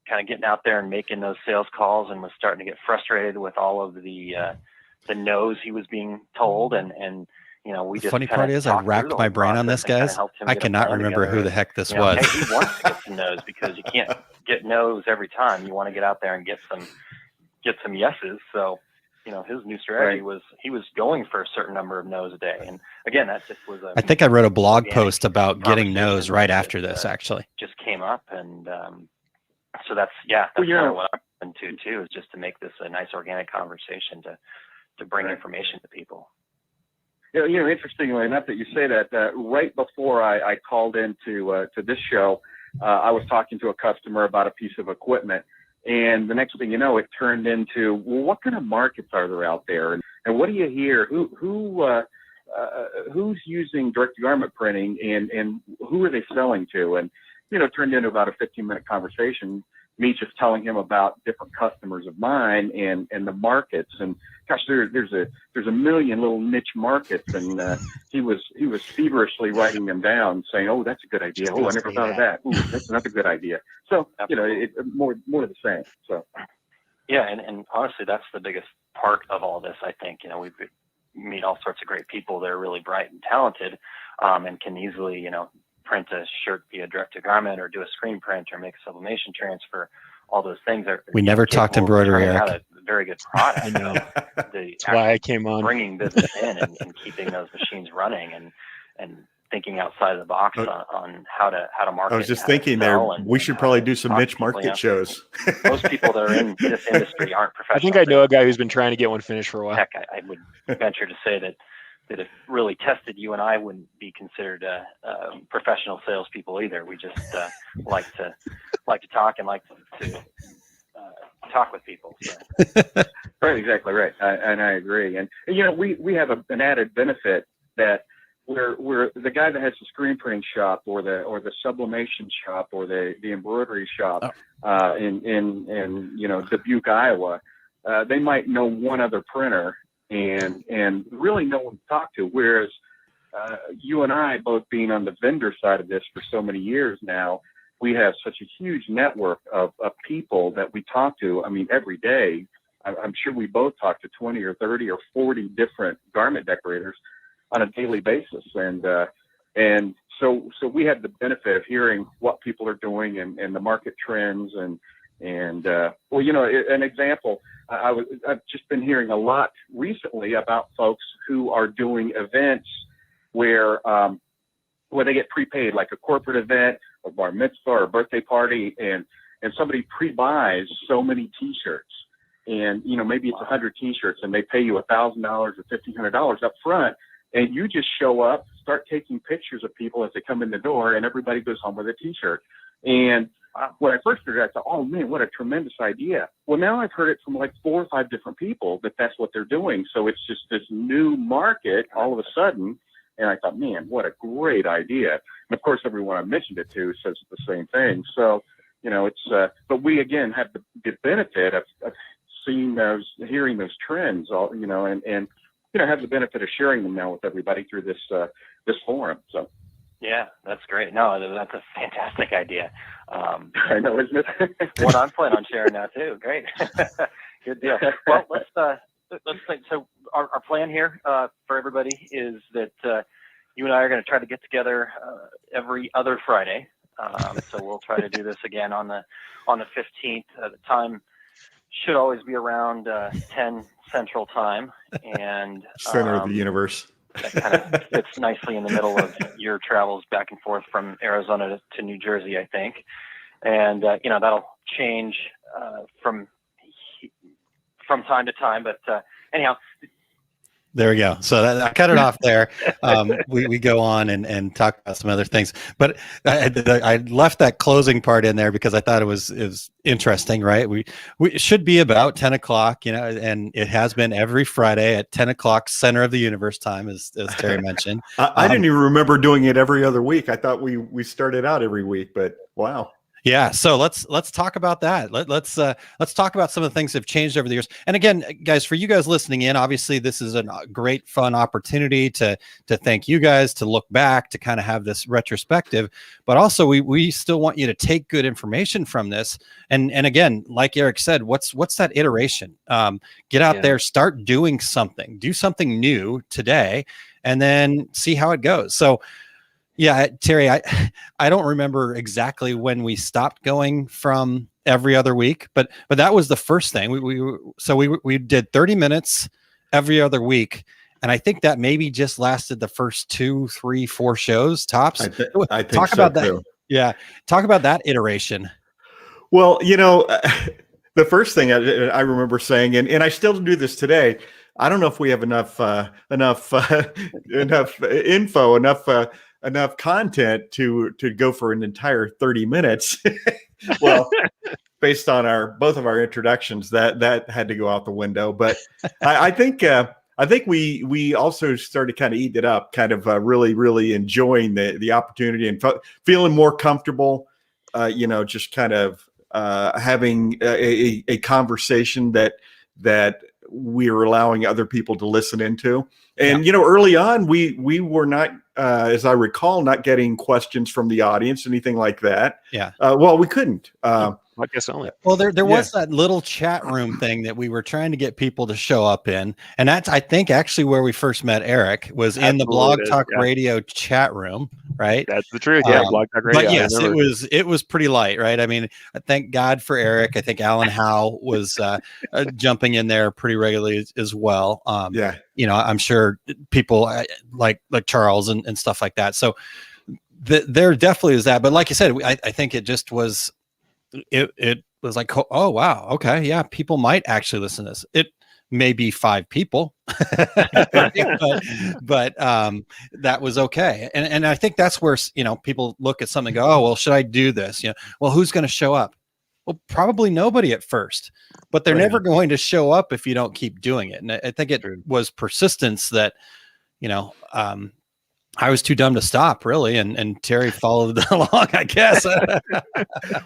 kind of getting out there and making those sales calls, and was starting to get frustrated with all of the no's he was being told, and we just. The funny part is I racked my brain on this, guys. I cannot remember who the heck this was. Hey, he wants to get some no's because you can't get no's every time. You want to get out there and get some yeses. So his new strategy was he was going for a certain number of no's a day, and again, that just was I think I wrote a blog post about getting no's right after this. Actually, just came up, and so that's kind of what I'm into too, is just to make this a nice organic conversation to bring information to people. Interestingly enough that you say that, right before I called into to this show, I was talking to a customer about a piece of equipment, and the next thing you know, it turned into, well, what kind of markets are there out there, and what do you hear? Who's using direct garment printing, and who are they selling to? And it turned into about a 15-minute conversation, me just telling him about different customers of mine and the markets. And gosh, there's a million little niche markets, and he was feverishly writing them down, saying, "Oh, that's a good idea. Oh, I never thought of that. Ooh, that's another good idea." So it more of the same. So yeah, and honestly, that's the biggest part of all this. I think we meet all sorts of great people that are really bright and talented, and can easily print a shirt via direct to garment, or do a screen print, or make a sublimation transfer. All those things are. We never talked embroidery, Eric. A very good product. I know. That's why I came on. Bringing business in and keeping those machines running and thinking outside of the box on how to market. I was just thinking we should probably do some niche market shows. Most people that are in this industry aren't professional. I think I know a guy who's been trying to get one finished for a while. Heck, I would venture to say that if really tested, you and I wouldn't be considered professional salespeople either. We just like to talk and like to talk with people. So. Right, exactly right, and I agree. And we have an added benefit that we're the guy that has the screen printing shop or the sublimation shop or the embroidery shop in Dubuque, Iowa. They might know one other printer and really no one to talk to. Whereas you and I, both being on the vendor side of this for so many years now, we have such a huge network of people that we talk to. I mean, every day, I'm sure we both talk to 20 or 30 or 40 different garment decorators on a daily basis. And so we have the benefit of hearing what people are doing and the market trends an example, I've just been hearing a lot recently about folks who are doing events where they get prepaid, like a corporate event, a bar mitzvah or a birthday party, and somebody pre-buys so many T-shirts, and maybe it's 100 T-shirts, and they pay you $1,000 or $1,500 up front, and you just show up, start taking pictures of people as they come in the door, and everybody goes home with a T-shirt. And when I first heard it, I thought, oh man, what a tremendous idea. Well, now I've heard it from like 4 or 5 different people that's what they're doing. So it's just this new market all of a sudden. And I thought, man, what a great idea. And of course, everyone I mentioned it to says the same thing. So, but we again have the benefit of seeing hearing those trends, and have the benefit of sharing them now with everybody through this forum. So. Yeah, that's great. No, that's a fantastic idea. I know, isn't it? What I'm planning on sharing now too. Great. Good deal. Well, let's think. So our plan here for everybody is that you and I are going to try to get together every other Friday. So we'll try to do this again on the 15th. The time should always be around 10 Central Time, and center of the universe. That kind of fits nicely in the middle of your travels back and forth from Arizona to New Jersey, I think. And, that'll change from time to time. But anyhow. There we go. So I cut it off there. We go on and talk about some other things, but I left that closing part in there because I thought it was interesting, right? We should be about 10 o'clock, and it has been every Friday at 10 o'clock, center of the universe time, as Terry mentioned. I didn't even remember doing it every other week. I thought we started out every week, but wow. Yeah, so let's talk about that. Let's talk about some of the things that have changed over the years. And again, guys, for you guys listening in, obviously this is a great, fun opportunity to thank you guys, to look back, to kind of have this retrospective. But also, we still want you to take good information from this. And again, like Eric said, what's that iteration? Get out there, start doing something, do something new today, and then see how it goes. So. Yeah, Terry, I don't remember exactly when we stopped going from every other week, but that was the first thing. We did 30 minutes every other week, and I think that maybe just lasted the first 2, 3, 4 shows tops. I think talk so about too. that. Yeah, talk about that iteration. Well, the first thing I remember saying, and I still do this today. I don't know if we have enough info, enough content to go for an entire 30 minutes. Well, based on both of our introductions, that had to go out the window. But I think we also started kind of eating it up, kind of really, really enjoying the opportunity and feeling more comfortable, just kind of having a conversation that we are allowing other people to listen into. And, early on, we were not, as I recall, not getting questions from the audience, anything like that. Yeah. Well, we couldn't. I guess only. Well, there was that little chat room thing that we were trying to get people to show up in. And that's, I think, actually where we first met Eric was in the Blog Talk Radio chat room, right? That's the truth. Yeah, Blog Talk Radio. But yes, it was pretty light, right? I mean, thank God for Eric. I think Alan Howe was jumping in there pretty regularly as well. I'm sure people like Charles and stuff like that. So there definitely is that. But like you said, I think it just was. It was like, oh wow, okay, yeah, people might actually listen to this. It may be 5 people, but that was okay. And I think that's where people look at something and go, oh well, should I do this? Well, who's going to show up? Well, probably nobody at first, but they're never going to show up if you don't keep doing it. And I think it was persistence that, I was too dumb to stop, really, and Terry followed along, I guess.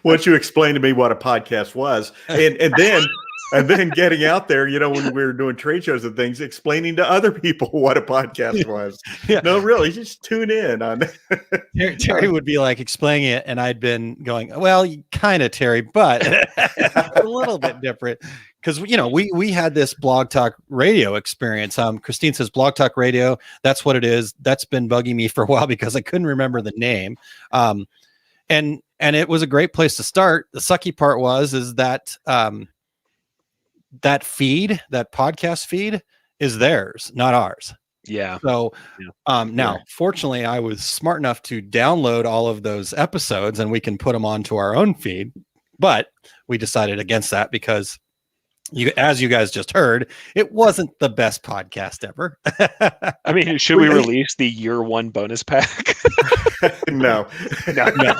Once you explained to me what a podcast was, and then getting out there, when we were doing trade shows and things, explaining to other people what a podcast was. Yeah. No, really, just tune in on. Terry would be like explaining it, and I'd been going, well, kind of, Terry, but a little bit different. Because we had this Blog Talk Radio experience. Christine says Blog Talk Radio. That's what it is. That's been bugging me for a while because I couldn't remember the name. And it was a great place to start. The sucky part is that that feed, that podcast feed, is theirs, not ours. Yeah. So now, fortunately, I was smart enough to download all of those episodes, and we can put them onto our own feed. But we decided against that because, as you guys just heard, it wasn't the best podcast ever. I mean, should we release the year one bonus pack? No. Immediate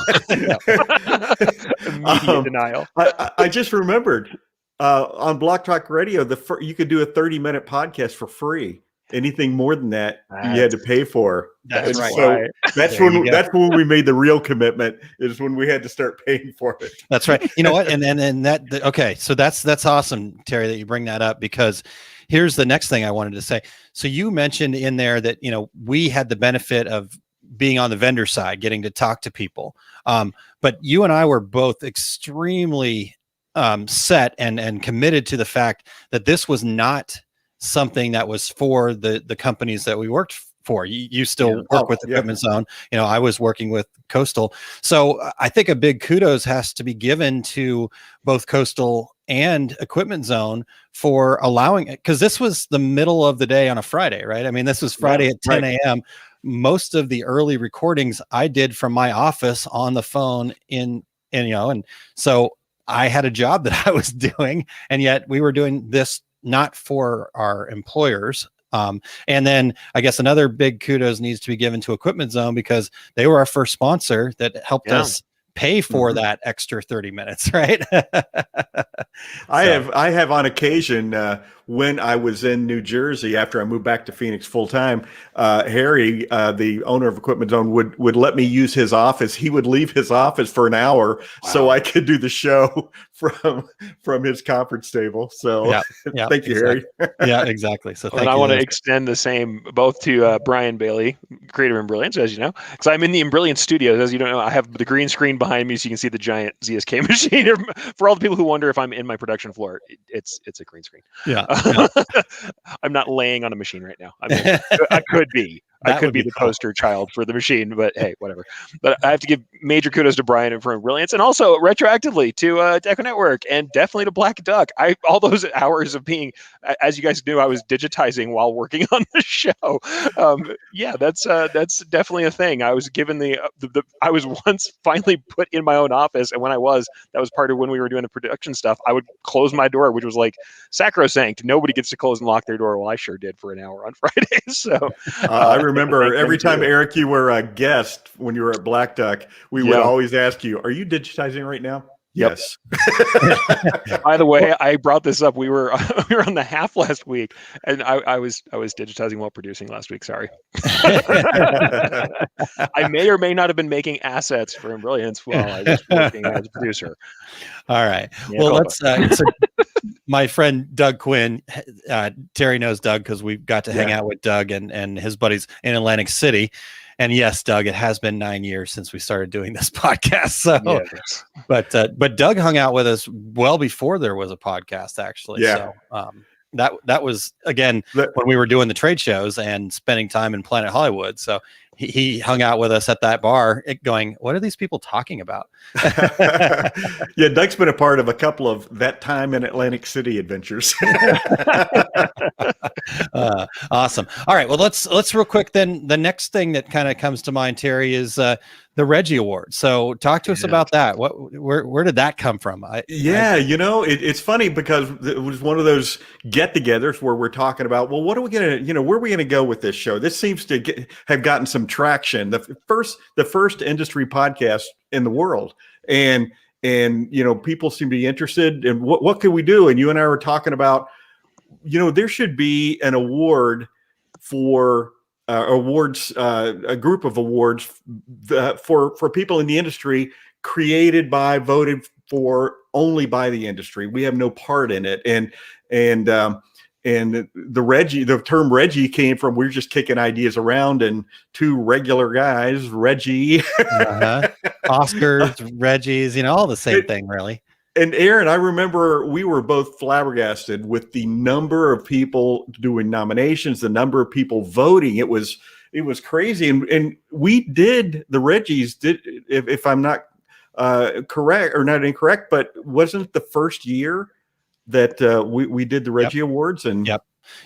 denial. I just remembered on Block Talk Radio, you could do a 30-minute podcast for free. Anything more than that, you had to pay for. That's right. So that's when we made the real commitment. Is when we had to start paying for it. That's right. You know what? And that okay. So that's awesome, Terry, that you bring that up, because here's the next thing I wanted to say. So you mentioned in there that we had the benefit of being on the vendor side, getting to talk to people. But you and I were both extremely set and committed to the fact that this was not something that was for the companies that we worked for. You still work with Equipment Zone. I was working with Coastal. So I think a big kudos has to be given to both Coastal and Equipment Zone for allowing it, because this was the middle of the day on a Friday, right? I mean, this was Friday at 10 a.m. Most of the early recordings I did from my office on the phone and so I had a job that I was doing, and yet we were doing this not for our employers. And then I guess another big kudos needs to be given to Equipment Zone, because they were our first sponsor that helped us pay for that extra 30 minutes, right? I have on occasion, when I was in New Jersey after I moved back to Phoenix full time, Harry, the owner of Equipment Zone, would let me use his office. He would leave his office for an hour so I could do the show from his conference table. So thank you, Harry. Yeah, exactly. So I want to extend the same both to Brian Bailey, creator of Brilliance, as you know, because I'm in the Brilliance studios. As you don't know, I have the green screen behind me, so you can see the giant ZSK machine. For all the people who wonder if I'm in my production floor, it's a green screen. Yeah. I'm not laying on a machine right now. I could be. I could be the poster child for the machine, but hey, whatever. But I have to give major kudos to Brian for Brilliance, and also retroactively to Deco Network, and definitely to Black Duck. All those hours of being, as you guys knew, I was digitizing while working on the show. That's definitely a thing. I was given I was once finally put in my own office, and that was part of when we were doing the production stuff. I would close my door, which was like sacrosanct. Nobody gets to close and lock their door. Well, I sure did for an hour on Fridays. So I remember every time, Eric, you were a guest when you were at Black Duck, we would always ask you, "Are you digitizing right now?" Yes. By the way, I brought this up. We were on the half last week, and I was digitizing while producing last week. Sorry. I may or may not have been making assets for Brilliance while I was working as a producer. All right. Yeah, well, let's. My friend Doug Quinn, Terry knows Doug because we got to hang out with Doug and his buddies in Atlantic City. And yes, Doug, it has been 9 years since we started doing this podcast. So, but Doug hung out with us well before there was a podcast, actually. Yeah. So that was, again, when we were doing the trade shows and spending time in Planet Hollywood. So he hung out with us at that bar going, what are these people talking about? Yeah, Doug's been a part of a couple of That Time in Atlantic City adventures. Awesome. All right. Well, let's real quick then. The next thing that kind of comes to mind, Terry, is the Reggie Awards. So talk to us about that. Where did that come from? It's funny because it was one of those get-togethers where we're talking about, well, what are we going to, where are we going to go with this show? This seems to have gotten some traction. The first industry podcast in the world. And and people seem to be interested. And what can we do? And you and I were talking about, there should be an award for a group of awards for people in the industry, created by, voted for only by the industry. We have no part in it. And the term Reggie came from, we're just kicking ideas around, and two regular guys, Reggie, Oscars, Reggie's, all the same thing, really. And Aaron, I remember we were both flabbergasted with the number of people doing nominations, the number of people voting. It was crazy. And we did the Reggies, if I'm not correct or not incorrect, but wasn't the first year that we did the Reggie Awards? And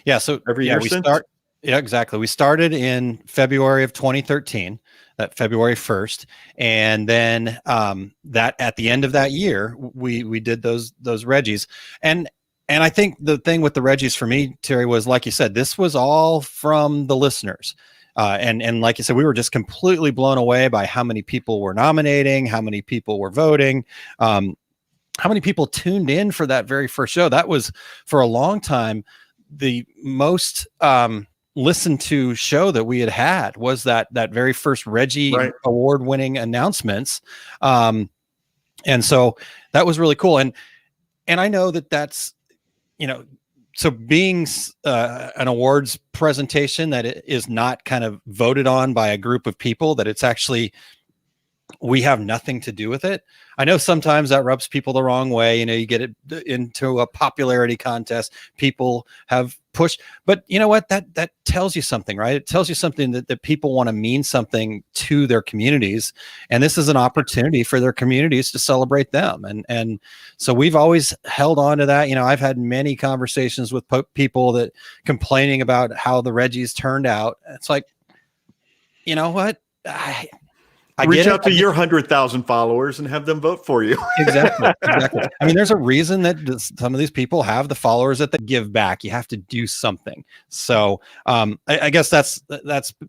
yeah, so every year since? Exactly. We started in February of 2013, that February 1st, and then that at the end of that year, we did those Reggies. And I think the thing with the Reggies for me, Terry, was, like you said, this was all from the listeners. And like you said, we were just completely blown away by how many people were nominating, how many people were voting, how many people tuned in for that very first show. That was, for a long time, the most listened to show that we had was that very first Reggie award winning announcements. And so that was really cool. And I know that's, so being an awards presentation that it is not kind of voted on by a group of people, that it's actually, we have nothing to do with it. I know sometimes that rubs people the wrong way. You get it into a popularity contest, people have pushed, but you know what, that tells you something, right? It tells you something that people want to mean something to their communities. And this is an opportunity for their communities to celebrate them. And so we've always held on to that. I've had many conversations with people that complaining about how the Reggies turned out. It's like, you know what? I reach out to your 100,000 followers and have them vote for you. Exactly. I mean, there's a reason that some of these people have the followers that they give back. You have to do something. So I guess that's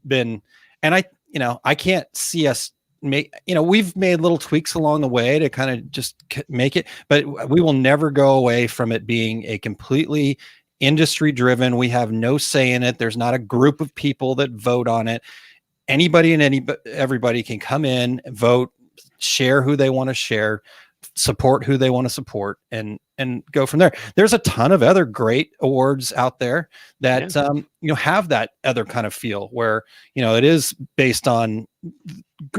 been, and I can't see us make, we've made little tweaks along the way to kind of just make it, but we will never go away from it being a completely industry driven. We have no say in it. There's not a group of people that vote on it. Anybody and everybody can come in, vote, share who they want to share, support who they want to support, and go from there. There's a ton of other great awards out there that have that other kind of feel where it is based on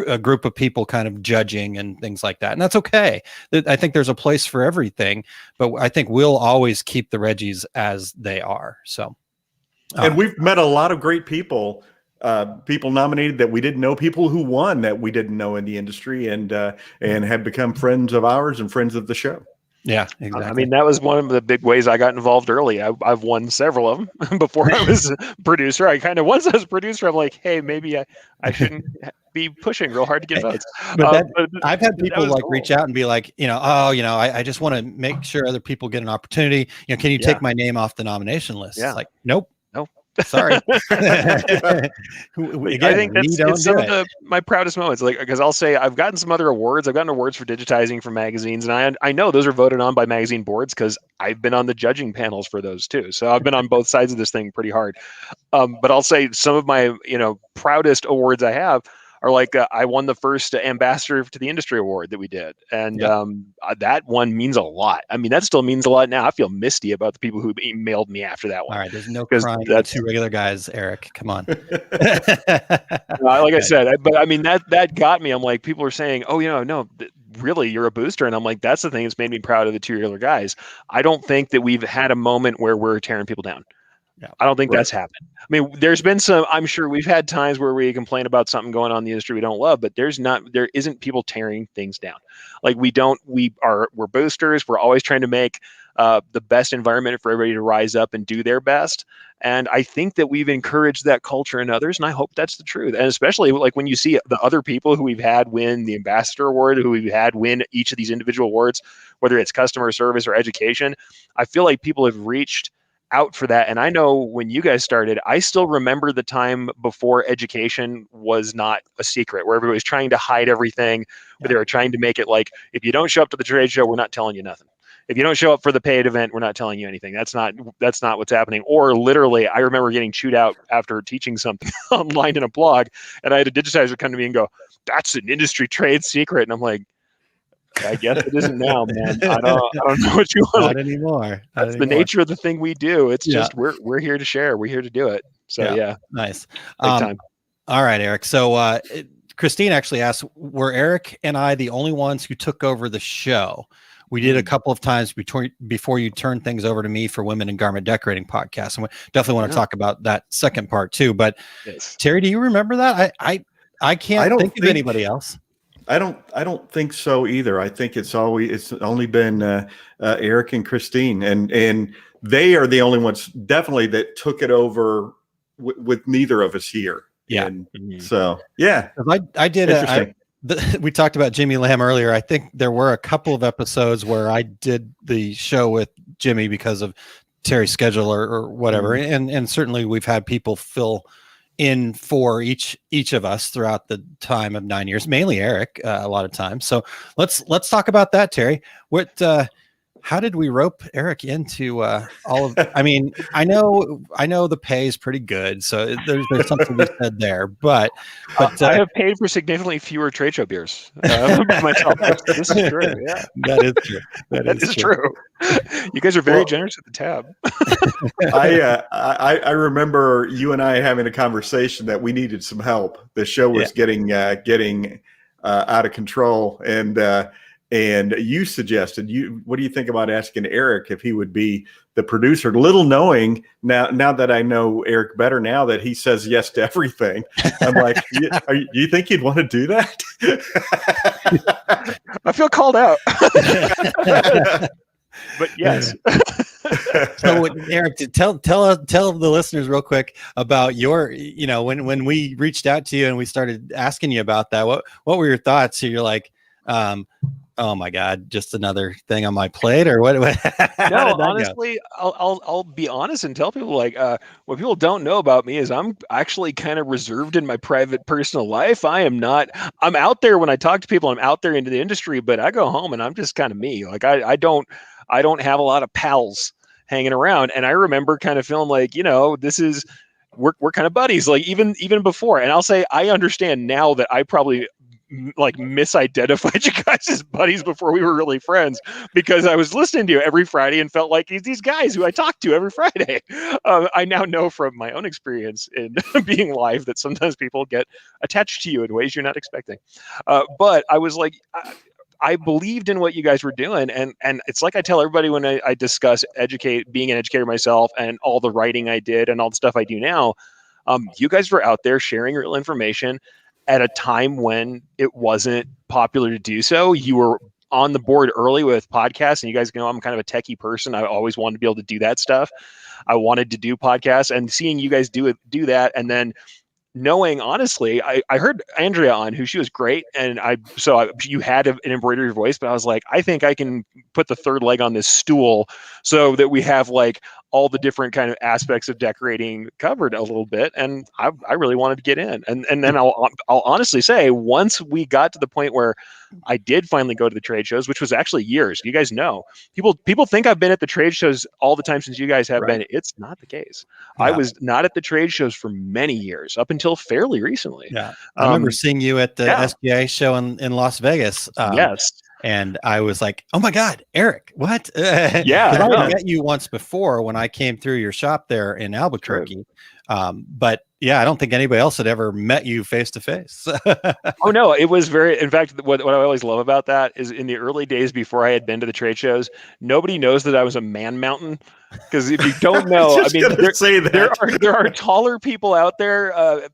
a group of people kind of judging and things like that, and that's okay. I think there's a place for everything, but I think we'll always keep the Reggies as they are. So, and we've met a lot of great people. People nominated that we didn't know, people who won that we didn't know in the industry, and have become friends of ours and friends of the show. Yeah, exactly. I mean, that was one of the big ways I got involved early. I've won several of them before I was a producer. Once I was a producer, I'm like, hey, maybe I shouldn't be pushing real hard to get votes. But I've had people reach out and be like, I just want to make sure other people get an opportunity. Can you take my name off the nomination list? Yeah. It's like, nope. Sorry. Again, I think it's some of my proudest moments. Because I'll say I've gotten some other awards. I've gotten awards for digitizing from magazines, and I know those are voted on by magazine boards because I've been on the judging panels for those too. So I've been on both sides of this thing pretty hard. But I'll say some of my proudest awards I have are I won the first Ambassador to the Industry Award that we did. And that one means a lot. I mean, that still means a lot now. I feel misty about the people who emailed me after that one. All right, there's no crying. That's two regular guys, Eric. Come on. Like I said, but I mean, that got me. I'm like, people are saying, oh, no, really, you're a booster. And I'm like, that's the thing that's made me proud of the two regular guys. I don't think that we've had a moment where we're tearing people down. Yeah. I don't think that's happened. I mean, there's been I'm sure we've had times where we complain about something going on in the industry we don't love, but there isn't people tearing things down. We're boosters. We're always trying to make the best environment for everybody to rise up and do their best. And I think that we've encouraged that culture in others, and I hope that's the truth. And especially when you see the other people who we've had win the Ambassador Award, who we've had win each of these individual awards, whether it's customer service or education, I feel like people have reached out for that. And I know when you guys started, I still remember the time before education was not a secret, where everybody was trying to hide everything, where they were trying to make it like, if you don't show up to the trade show, we're not telling you nothing. If you don't show up for the paid event, we're not telling you anything. That's not what's happening. Or literally, I remember getting chewed out after teaching something online in a blog, and I had a digitizer come to me and go, "That's an industry trade secret." And I'm like, I guess it isn't now, man. I don't know what you want. Not anymore. That's the nature of the thing we do. It's just we're here to share. We're here to do it. So yeah. Nice. Big time. All right, Eric. So Christine actually asked, were Eric and I the only ones who took over the show? We did a couple of times before you turned things over to me for Women in Garment Decorating podcast. And we definitely want to talk about that second part too. But Terry, do you remember that? I can't think of anybody else. I don't think so either. I think it's only been Eric and Christine, and they are the only ones definitely that took it over with neither of us here. Yeah. And so yeah, I did. We talked about Jimmy Lamb earlier. I think there were a couple of episodes where I did the show with Jimmy because of Terry's schedule or whatever. And certainly we've had people fill in for each of us throughout the time of 9 years, mainly Eric, a lot of times. So let's talk about that, Terry. How did we rope Eric into all of? I mean, I know the pay is pretty good, so there's something we said there. But I have paid for significantly fewer trade show beers myself. This is true. Yeah, that is true. That is true. You guys are very generous at the tab. I remember you and I having a conversation that we needed some help. The show was getting out of control, and you suggested, what do you think about asking Eric if he would be the producer? Little knowing now that I know Eric better now that he says yes to everything. I'm like, you think you'd want to do that? I feel called out. But yes. So Eric, tell the listeners real quick about your, when we reached out to you and we started asking you about that, what were your thoughts? So you're like, oh my God, just another thing on my plate, or what? No, honestly, I'll be honest and tell people, like, what people don't know about me is I'm actually kind of reserved in my private personal life. I'm out there when I talk to people, I'm out there into the industry, but I go home and I'm just kind of me. Like I don't have a lot of pals hanging around. And I remember kind of feeling like, we're kind of buddies, like even before. And I'll say, I understand now that I probably like misidentified you guys as buddies before we were really friends, because I was listening to you every Friday and felt like these guys who I talk to every Friday. I now know from my own experience in being live that sometimes people get attached to you in ways you're not expecting. But I was like, I believed in what you guys were doing. And it's like I tell everybody when I discuss being an educator myself and all the writing I did and all the stuff I do now, you guys were out there sharing real information at a time when it wasn't popular to do so. You were on the board early with podcasts, and you guys know I'm kind of a techie person. I always wanted to be able to do that stuff. I wanted to do podcasts, and seeing you guys do that, and then knowing, honestly, I heard Andrea on, who she was great, and you had an embroidery voice, but I was like, I think I can put the third leg on this stool so that we have like all the different kind of aspects of decorating covered a little bit. And I really wanted to get in. And then I'll honestly say, once we got to the point where I did finally go to the trade shows, which was actually years. You guys know, people think I've been at the trade shows all the time since you guys have been. It's not the case. Yeah. I was not at the trade shows for many years, up until fairly recently. Yeah, I remember seeing you at the SGA show in Las Vegas. Yes. And I was like, oh my God, Eric, what? Yeah. I met you once before when I came through your shop there in Albuquerque. But yeah, I don't think anybody else had ever met you face to face. Oh no, it was in fact, what I always love about that is in the early days before I had been to the trade shows, nobody knows that I was a man mountain. Because if you don't know, I mean, there are taller people out there.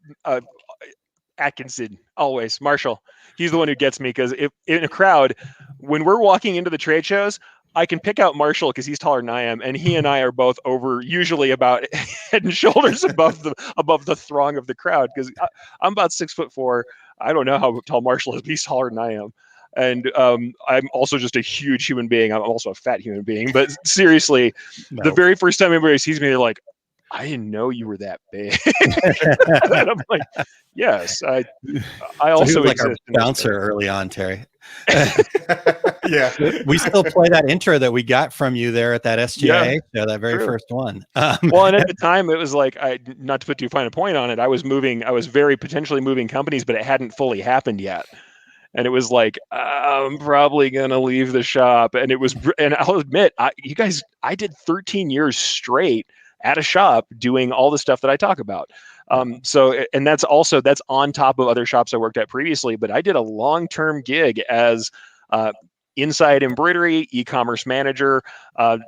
Atkinson, always Marshall. He's the one who gets me, because if in a crowd, when we're walking into the trade shows, I can pick out Marshall because he's taller than I am, and he and I are both usually about head and shoulders above the throng of the crowd, because I'm about 6'4". I don't know how tall Marshall is, but he's taller than I am. And I'm also just a huge human being. I'm also a fat human being. But seriously, the very first time anybody sees me, they're like, I didn't know you were that big. And I'm like, yes, I also so like our exist. bouncer early on, Terry. Yeah. We still play that intro that we got from you there at that SGA show, that very first one. Well, and at the time it was like, not to put too fine a point on it, I was very potentially moving companies, but it hadn't fully happened yet. And it was like, I'm probably going to leave the shop. And and I'll admit, I did 13 years straight at a shop doing all the stuff that I talk about. So, and that's on top of other shops I worked at previously, but I did a long-term gig as inside embroidery, e-commerce manager,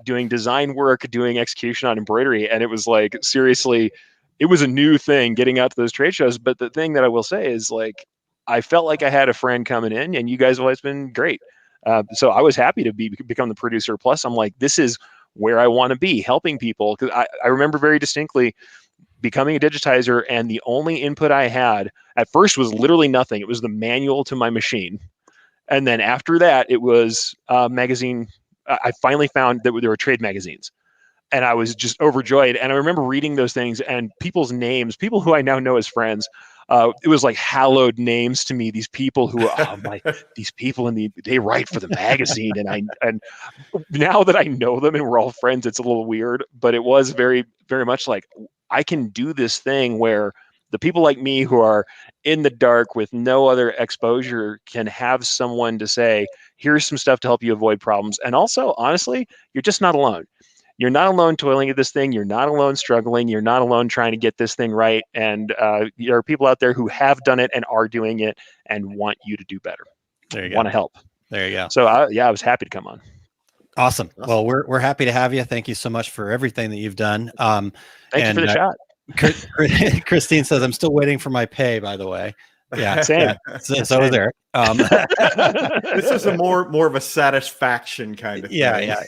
doing design work, doing execution on embroidery. And it was like, seriously, it was a new thing getting out to those trade shows. But the thing that I will say is, like, I felt like I had a friend coming in, and you guys have always been great. So I was happy to become the producer. Plus, I'm like, this is where I want to be, helping people. Because I remember very distinctly becoming a digitizer, and the only input I had at first was literally nothing. It was the manual to my machine. And then after that, it was a magazine. I finally found that there were trade magazines, and I was just overjoyed. And I remember reading those things and people's names, people who I now know as friends. It was like hallowed names to me. These people who these people they write for the magazine, and now that I know them and we're all friends, it's a little weird. But it was very, very much like, I can do this thing where the people like me who are in the dark with no other exposure can have someone to say, here's some stuff to help you avoid problems. And also, honestly, you're just not alone. You're not alone toiling at this thing. You're not alone struggling. You're not alone trying to get this thing right. And there are people out there who have done it and are doing it and want you to do better. There you go. Want to help. There you go. So I was happy to come on. Awesome. Well, we're happy to have you. Thank you so much for everything that you've done. Thank you for the shot. Christine says, I'm still waiting for my pay, by the way. Yeah, same. So is Eric. This is a more of a satisfaction kind of thing. Yeah,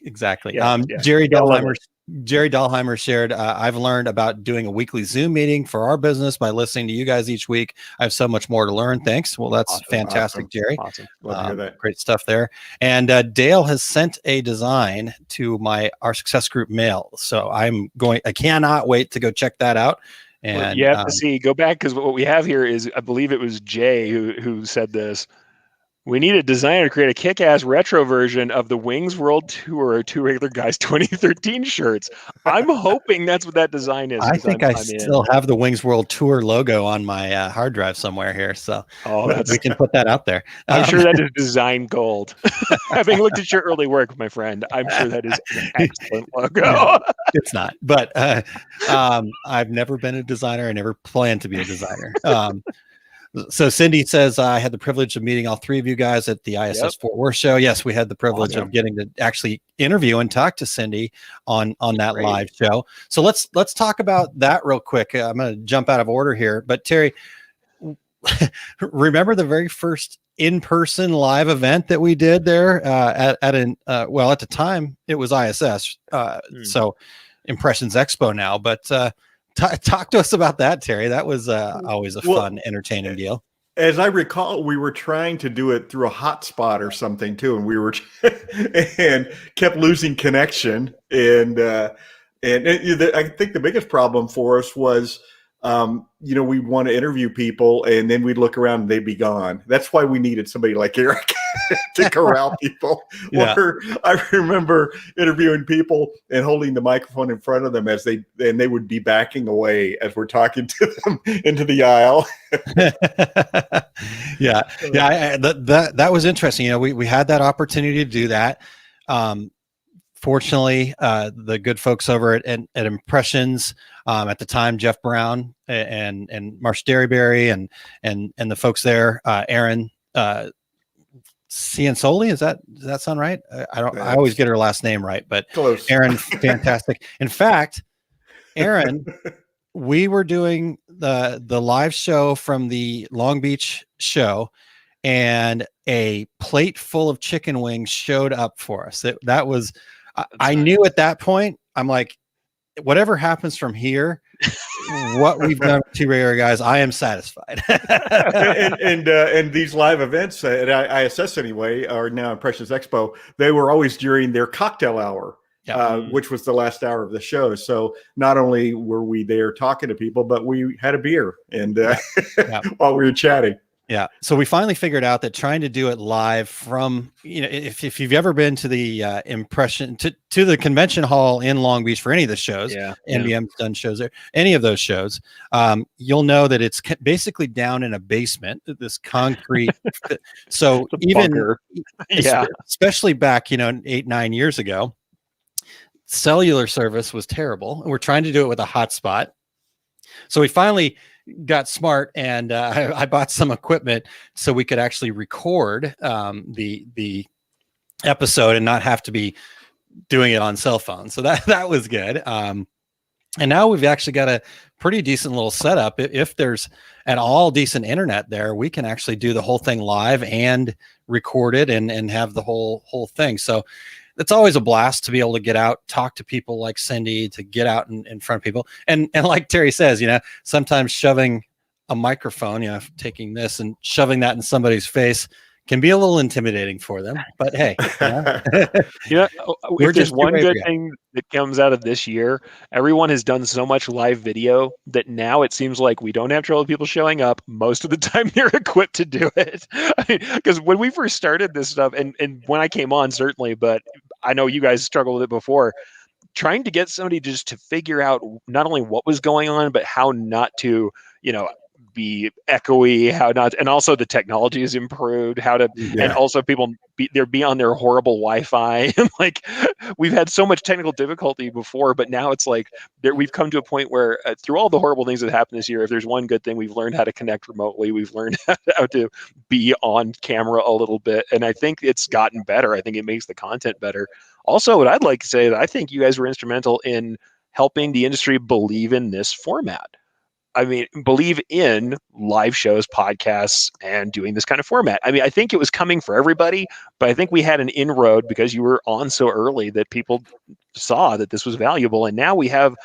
exactly. Yeah. Jerry Dahlheimer shared, I've learned about doing a weekly Zoom meeting for our business by listening to you guys each week. I have so much more to learn. Thanks. Well, that's fantastic, Jerry. Awesome. Love to hear that. Great stuff there. And Dale has sent a design to our success group mail. So I cannot wait to go check that out. And you have to go back, because what we have here is, I believe it was Jay who said this. We need a designer to create a kick-ass retro version of the Wings World Tour 2 Regular Guys 2013 shirts. I'm hoping that's what that design is. I think I still have the Wings World Tour logo on my hard drive somewhere here, so we can put that out there. I'm sure that is design gold. Having looked at your early work, my friend, I'm sure that is an excellent logo. No, it's not, but I've never been a designer. I never planned to be a designer. So Cindy says, I had the privilege of meeting all three of you guys at the ISS Fort Worth show. Yes, we had the privilege of getting to actually interview and talk to Cindy on that live show. So let's talk about that real quick. I'm going to jump out of order here, but Terry, remember the very first in-person live event that we did there at the time it was ISS. So Impressions Expo now, but talk to us about that, Terry. That was always a fun, entertaining deal. As I recall, we were trying to do it through a hotspot or something too, and we were and kept losing connection. And I think the biggest problem for us was, we want to interview people, and then we'd look around and they'd be gone. That's why we needed somebody like Eric to corral people. Yeah. Or I remember interviewing people and holding the microphone in front of them as they would be backing away as we're talking to them into the aisle. That was interesting. We had that opportunity to do that. Fortunately, the good folks over at Impressions, at the time, Jeff Brown and Marsh Derryberry and the folks there, Aaron Ciansoli, does that sound right? I always get her last name right, but close. Aaron, fantastic. In fact, Aaron, we were doing the live show from the Long Beach show, and a plate full of chicken wings showed up for us. I knew at that point, I'm like, whatever happens from here, what we've done with Two Regular Guys, I am satisfied. and these live events at ISS anyway, or now Impressions Expo, they were always during their cocktail hour, which was the last hour of the show. So not only were we there talking to people, but we had a beer and while we were chatting. Yeah. So we finally figured out that trying to do it live from, if you've ever been to the to the convention hall in Long Beach for any of the shows, NBM's done shows there, any of those shows, you'll know that it's basically down in a basement, this concrete. So even, especially back, 8-9 years ago, cellular service was terrible. We're trying to do it with a hotspot. So we finally got smart, and I bought some equipment so we could actually record the episode and not have to be doing it on cell phone. So that was good. And now we've actually got a pretty decent little setup. If there's at all decent internet there, we can actually do the whole thing live and record it and have the whole thing. So it's always a blast to be able to get out, talk to people like Cindy, to get out in front of people. And like Terry says, sometimes shoving a microphone, taking this and shoving that in somebody's face can be a little intimidating for them, but hey, if there's one good thing that comes out of this year, everyone has done so much live video that now it seems like we don't have trouble with people showing up. Most of the time they're equipped to do it. Because when we first started this stuff, and when I came on, certainly, but I know you guys struggled with it before, trying to get somebody just to figure out not only what was going on, but how not to, be echoey, how not, and also the technology has improved, and also people be on their horrible Wi-Fi. And like, we've had so much technical difficulty before, but now it's like we've come to a point where through all the horrible things that happened this year, if there's one good thing, we've learned how to connect remotely. We've learned how to be on camera a little bit. And I think it's gotten better. I think it makes the content better. Also, what I'd like to say, that I think you guys were instrumental in helping the industry believe in this format. I mean, believe in live shows, podcasts, and doing this kind of format. I mean, I think it was coming for everybody, but I think we had an inroad because you were on so early that people saw that this was valuable. And now we have,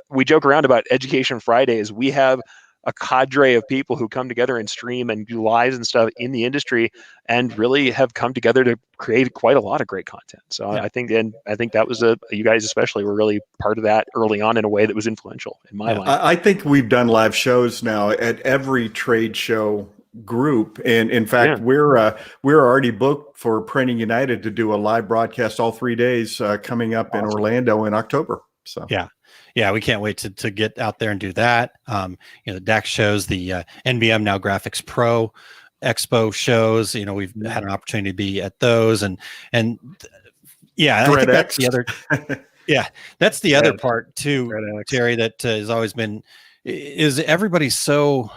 we joke around about Education Fridays. We have a cadre of people who come together and stream and do lives and stuff in the industry and really have come together to create quite a lot of great content. So I think that was you guys especially were really part of that early on in a way that was influential in my life. I think we've done live shows now at every trade show group. And in fact, we're already booked for Printing United to do a live broadcast all 3 days coming up in Orlando in October. So yeah, we can't wait to get out there and do that. The DAX shows, the NBM Now Graphics Pro Expo shows. We've had an opportunity to be at those, and I think that's the other. That's the other part too, Terry. That has always been is everybody's so.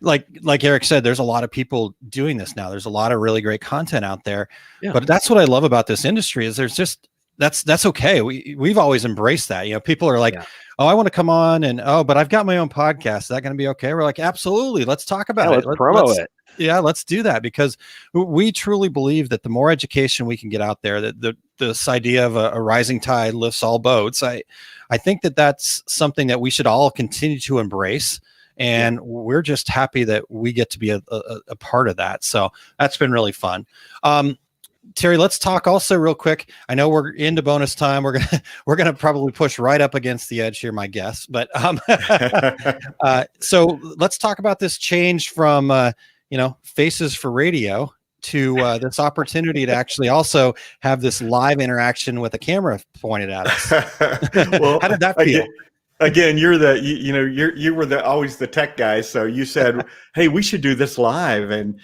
Like Eric said, there's a lot of people doing this now. There's a lot of really great content out there. Yeah. But that's what I love about this industry is there's just. That's okay. We've always embraced that. People are like, oh, I want to come on and but I've got my own podcast. Is that going to be okay? We're like, absolutely. Let's talk about it. Let's promo it. Yeah, let's do that because we truly believe that the more education we can get out there, that this idea of a rising tide lifts all boats. I think that's something that we should all continue to embrace. And we're just happy that we get to be a part of that. So that's been really fun. Terry, let's talk also real quick. I know we're into bonus time. We're gonna probably push right up against the edge here, my guess. But so let's talk about this change from Faces for Radio to this opportunity to actually also have this live interaction with a camera pointed at us. Well, how did that feel? Again, you were always the tech guy. So you said, hey, we should do this live. And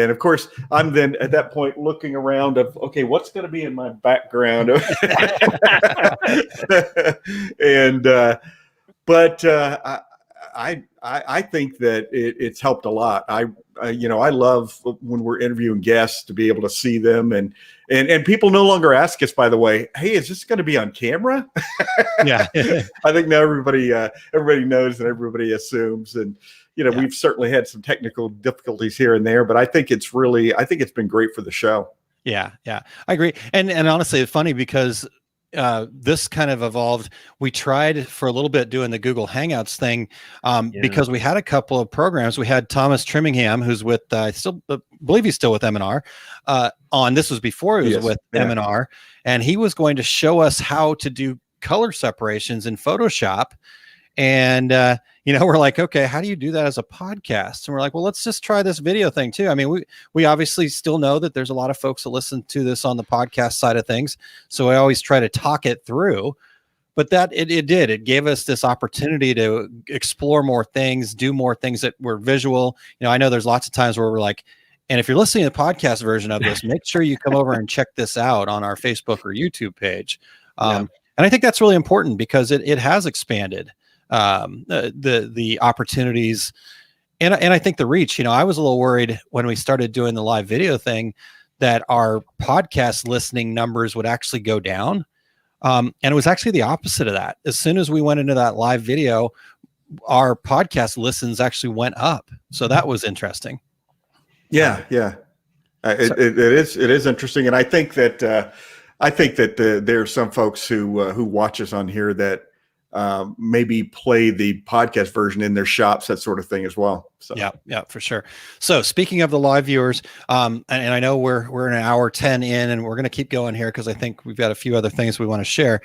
of course, I'm then at that point looking around of, okay, what's going to be in my background? But I think that it's helped a lot. I love when we're interviewing guests to be able to see them and people no longer ask us, by the way, hey, is this going to be on camera? Yeah. I think now everybody knows and everybody assumes. And, we've certainly had some technical difficulties here and there, but I think it's been great for the show. Yeah. I agree. And honestly, it's funny because this kind of evolved. We tried for a little bit doing the Google Hangouts thing because we had a couple of programs. We had Thomas Trimmingham, who's with still believe he's still with M&R on. This was before he was with M&R, and he was going to show us how to do color separations in Photoshop. And we're like, okay, how do you do that as a podcast? And we're like, well, let's just try this video thing too. I mean, we obviously still know that there's a lot of folks that listen to this on the podcast side of things, so I always try to talk it through. But that it gave us this opportunity to explore more things, do more things that were visual. I know there's lots of times where we're like, and if you're listening to the podcast version of this, make sure you come over and check this out on our Facebook or YouTube page. And I think that's really important because it has expanded the opportunities and I think the reach. I was a little worried when we started doing the live video thing that our podcast listening numbers would actually go down. And it was actually the opposite of that. As soon as we went into that live video, our podcast listens actually went up. So that was interesting. Yeah. It is interesting. And I think that there's some folks who watch us on here that maybe play the podcast version in their shops, that sort of thing as well. So yeah, for sure. So speaking of the live viewers, and I know we're an hour 10 in, and we're going to keep going here because I think we've got a few other things we want to share,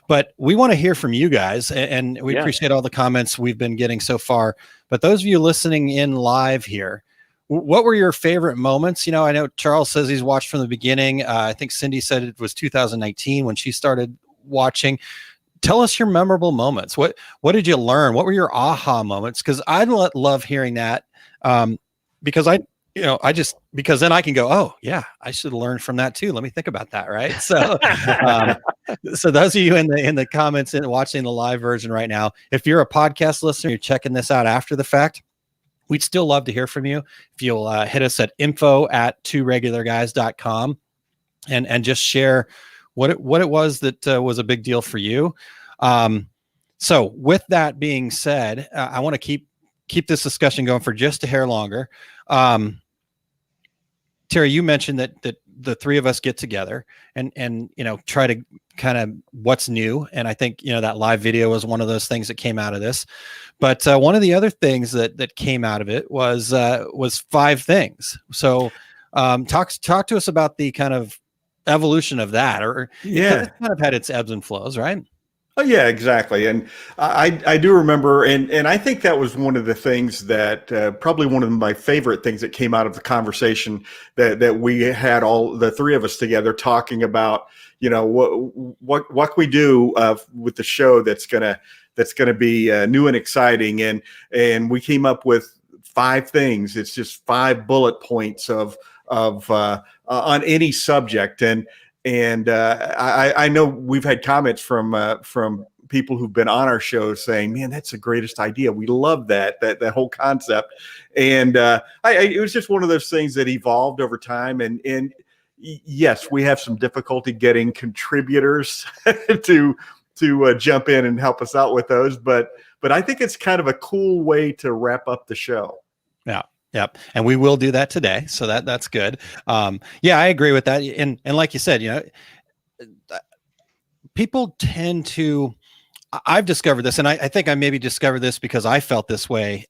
but we want to hear from you guys, and we appreciate all the comments we've been getting so far. But those of you listening in live here, what were your favorite moments? I know Charles says he's watched from the beginning. I think Cindy said it was 2019 when she started watching. Tell us your memorable moments. What did you learn? What were your aha moments? Because I love hearing that because because then I can go, oh yeah, I should learn from that too. Let me think about that. Right. So, so those of you in the comments and watching the live version right now, if you're a podcast listener, you're checking this out after the fact, we'd still love to hear from you. If you'll hit us at info@tworegularguys.com and just share what it was that was a big deal for you. So with that being said, I want to keep this discussion going for just a hair longer. Terry, you mentioned that the three of us get together and try to kind of what's new. And I think, that live video was one of those things that came out of this. But one of the other things that came out of it was 5 things. So talk to us about the kind of evolution of that, or it kind of had its ebbs and flows, right? Oh yeah, exactly. And I do remember, and I think that was one of the things that probably one of my favorite things that came out of the conversation that we had, all the three of us together, talking about, what can we do with the show that's gonna be new and exciting, and we came up with 5 things. It's just 5 bullet points of on any subject, and I know we've had comments from people who've been on our show saying, "Man, that's the greatest idea. We love that whole concept." And it was just one of those things that evolved over time. And yes, we have some difficulty getting contributors to jump in and help us out with those, but I think it's kind of a cool way to wrap up the show. Yeah. Yep. And we will do that today. So that's good. I agree with that. And like you said, people tend to, I've discovered this, and I think I maybe discovered this because I felt this way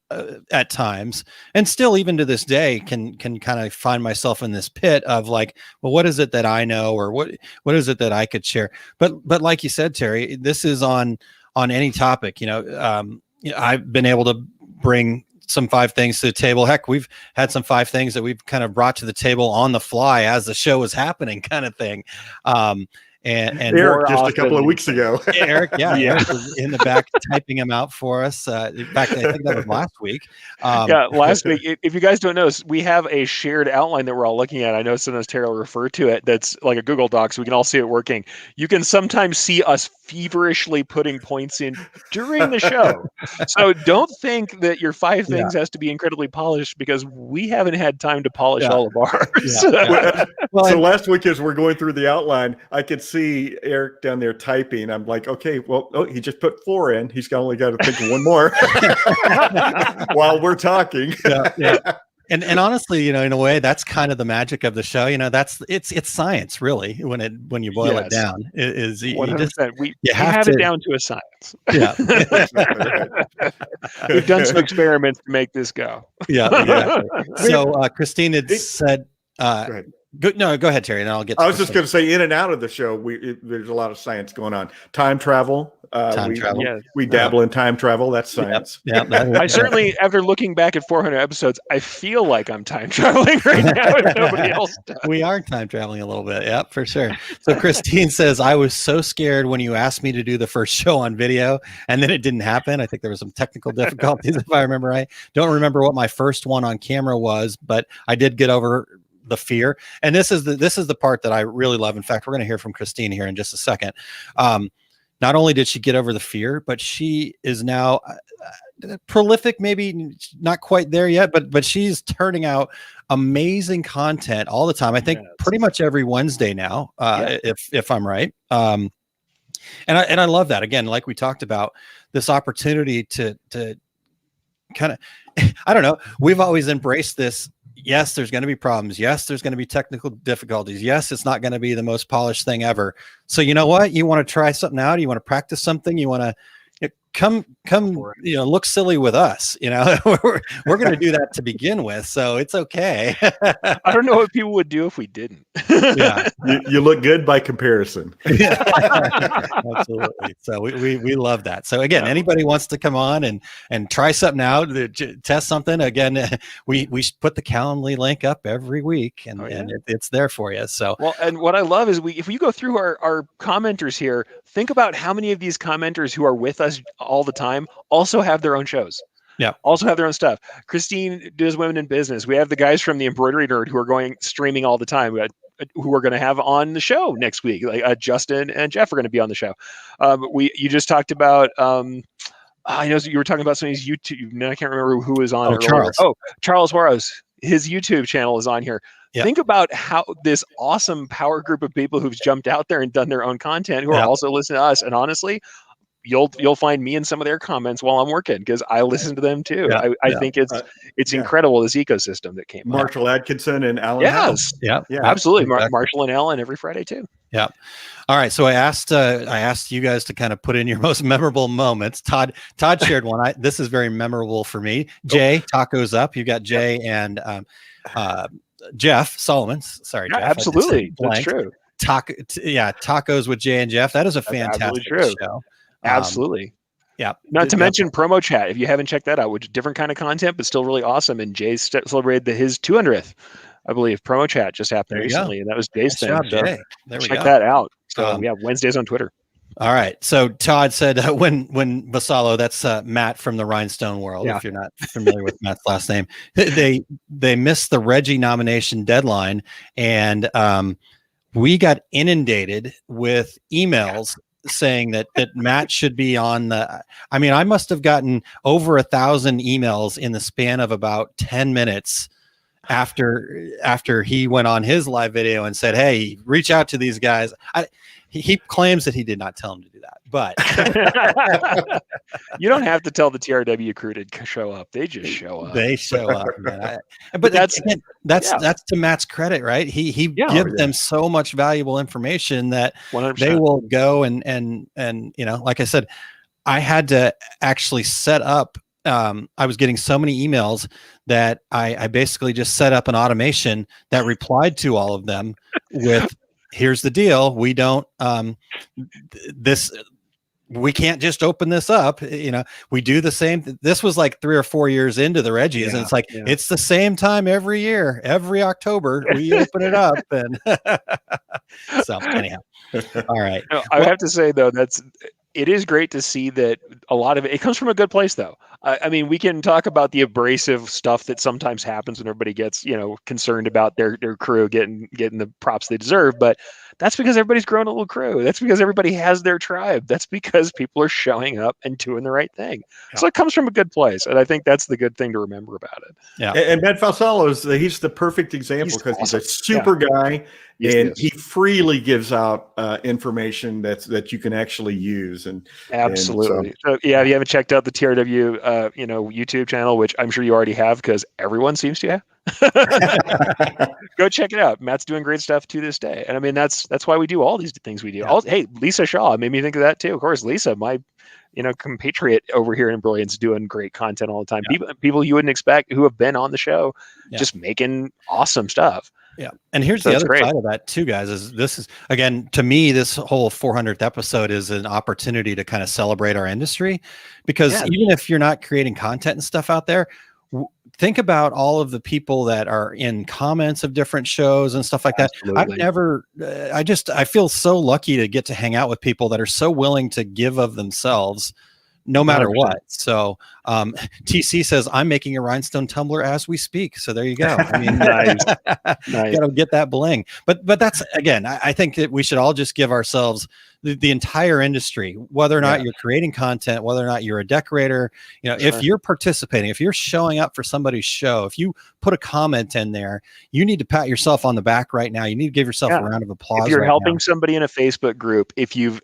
at times, and still even to this day can kind of find myself in this pit of like, well, what is it that I know, or what is it that I could share? But like you said, Terry, this is on any topic. I've been able to bring some 5 things to the table. Heck, we've had some 5 things that we've kind of brought to the table on the fly as the show is happening, kind of thing. And Eric just a couple of weeks ago. Eric was in the back typing them out for us. In fact, I think that was last week. Last week. If you guys don't know, we have a shared outline that we're all looking at. I know sometimes Terry will refer to it. That's like a Google Doc, so we can all see it working. You can sometimes see us feverishly putting points in during the show. So don't think that your 5 things has to be incredibly polished, because we haven't had time to polish all of ours. So last week, as we're going through the outline, I could see Eric down there typing. I'm like, okay, well, he just put 4 in. He's only got to think of 1 more while we're talking. And honestly, in a way, that's kind of the magic of the show. It's science, really, when you boil it down. It is 100%. We have have to- it down to a science. Yeah. We've done some experiments to make this go. Yeah, exactly. So Christine had said, Go ahead. go ahead, Terry, and I'll get to I was just going to say, in and out of the show, there's a lot of science going on. Time travel. We dabble in time travel. That's science. Yep. I certainly, after looking back at 400 episodes, I feel like I'm time traveling right now if nobody else does. We are time traveling a little bit. Yep, for sure. So Christine says, I was so scared when you asked me to do the first show on video, and then it didn't happen. I think there was some technical difficulties, if I remember right. Don't remember what my first one on camera was, but I did get over the fear. And this is the part that I really love. In fact, we're going to hear from Christine here in just a second. Not only did she get over the fear, but she is now prolific, maybe not quite there yet, but she's turning out amazing content all the time. I think pretty much every Wednesday now, if I'm right. And I love that. Again, like we talked about, this opportunity to kind of, I don't know, we've always embraced this. Yes, there's going to be problems. Yes, there's going to be technical difficulties. Yes, it's not going to be the most polished thing ever. So you know what? You want to try something out. You want to practice something. You want to come, look silly with us. We're going to do that to begin with. So it's okay. I don't know what people would do if we didn't. Yeah, you look good by comparison. Absolutely. So we love that. So again, anybody wants to come on and try something out, test something. Again, we put the Calendly link up every week, and it's there for you. So and what I love is if you go through our commenters here, think about how many of these commenters who are with us all the time also have their own shows. Yeah. Also have their own stuff. Christine does Women in Business. We have the guys from the Embroidery Nerd who are going streaming all the time, who we're going to have on the show next week. Like Justin and Jeff are going to be on the show. You just talked about, I know you were talking about somebody's YouTube. No, I can't remember who was on it. Charles. Charles Juarez. His YouTube channel is on here. Yep. Think about how this awesome power group of people who've jumped out there and done their own content, who are also listening to us. And honestly, you'll find me in some of their comments while I'm working, because I listen to them too. I think it's incredible, this ecosystem that came. Marshall Atkinson and Alan. Yes, yeah, absolutely. Exactly. Marshall and Alan every Friday too. Yeah. All right. So I asked you guys to kind of put in your most memorable moments. Todd shared one. This is very memorable for me. Jay, Tacos Up. You got Jay and Jeff Solomon. Sorry, Jeff. Absolutely, that's true. Tacos with Jay and Jeff. That is a fantastic show. Absolutely. Yeah. Not to mention Promo Chat. If you haven't checked that out, which is different kind of content, but still really awesome. And Jay celebrated his 200th, I believe. Promo Chat just happened recently, and that was Jay's thing. Job, so Jay. There we check go. that out. So Wednesdays on Twitter. All right. So Todd said when Vassallo, that's Matt from the Rhinestone World. Yeah. If you're not familiar with Matt's last name, they missed the Reggie nomination deadline, and we got inundated with emails saying that Matt should be on the. I mean, I must have gotten over 1,000 emails in the span of about 10 minutes after he went on his live video and said, "Hey, reach out to these guys." He claims that he did not tell him to do that, but you don't have to tell the TRW crew to show up. They just show up. They show up, man. But that's to Matt's credit, right? He gives them so much valuable information that 100%. They will go and like I said, I had to actually set up. I was getting so many emails that I basically just set up an automation that replied to all of them with, "Here's the deal. We don't we can't just open this up. We do the same. This was like 3 or 4 years into the Reggies, and it's like it's the same time every year, every October we open it up." And so anyhow, all right. I have to say though, it is great to see that a lot of it comes from a good place, though. I mean, we can talk about the abrasive stuff that sometimes happens when everybody gets, concerned about their crew getting the props they deserve. But that's because everybody's grown a little crew. That's because everybody has their tribe. That's because people are showing up and doing the right thing. Yeah. So it comes from a good place. And I think that's the good thing to remember about it. Yeah. And Ben Falsallo he's the perfect example because he's a super guy. He freely gives out information that you can actually use. And absolutely. So if you haven't checked out the TRW, YouTube channel, which I'm sure you already have because everyone seems to have. Go check it out. Matt's doing great stuff to this day. And I mean, that's why we do all these things we do. Yeah. Hey, Lisa Shaw made me think of that too. Of course, Lisa, my compatriot over here in Brilliance, doing great content all the time. Yeah. People you wouldn't expect who have been on the show, Yeah. just making awesome stuff. Yeah. And here's So the it's other great. side of that too, guys, is this is, again, to me, this whole 400th episode is an opportunity to kind of celebrate our industry, because even if you're not creating content and stuff out there, think about all of the people that are in comments of different shows and stuff like that. I've never, I feel so lucky to get to hang out with people that are so willing to give of themselves no matter 100%. what. So TC says, I'm making a rhinestone tumbler as we speak. So there you go. I mean, Nice. gotta get that bling. But that's, again, I think that we should all just give ourselves the entire industry, whether or not you're creating content, whether or not you're a decorator, if you're participating, if you're showing up for somebody's show, if you put a comment in there, you need to pat yourself on the back right now. You need to give yourself a round of applause. If you're right helping now. somebody in a Facebook group, if you've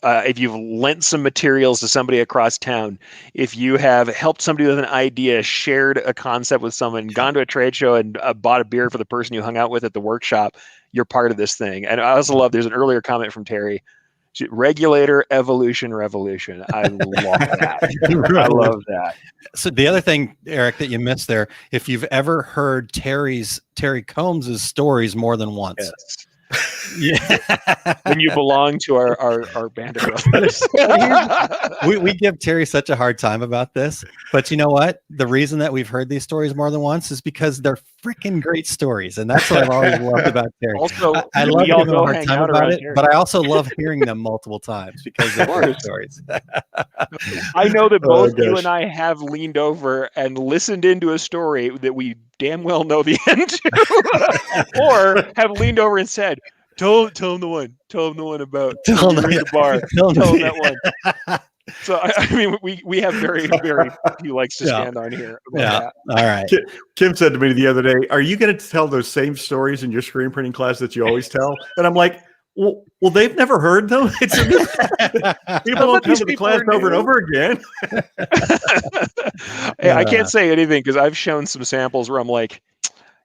lent some materials to somebody across town, if you have helped somebody with an idea, shared a concept with someone, gone to a trade show and bought a beer for the person you hung out with at the workshop, you're part of this thing. And I also love, there's an earlier comment from Terry, regulator, evolution, revolution. I love that. I love that. So the other thing, Eric, that you missed there, if you've ever heard Terry Combs's stories more than once. Yes. Yeah. When you belong to our band of brothers. we give Terry such a hard time about this, but you know what? The reason that we've heard these stories more than once is because they're freaking great stories, and that's what I've always loved about Terry. Also, I love we all giving him a go hard hang time out about around it, Terry. but I also love hearing them multiple times because they're great stories. I know that both you gosh. and I have leaned over and listened into a story that we damn well know the end to, or have leaned over and said, Tell him the one. Tell him the one about Tell him when we were in the bar. tell him Tell him the- that one. So I mean, we have very, very few likes to Yeah. stand on here. about Yeah. All right. Kim said to me the other day, "Are you going to tell those same stories in your screen printing class that you always tell?" And I'm like, "Well, they've never heard them. It's people don't come to the class over and over again." Hey, I can't say anything because I've shown some samples where I'm like,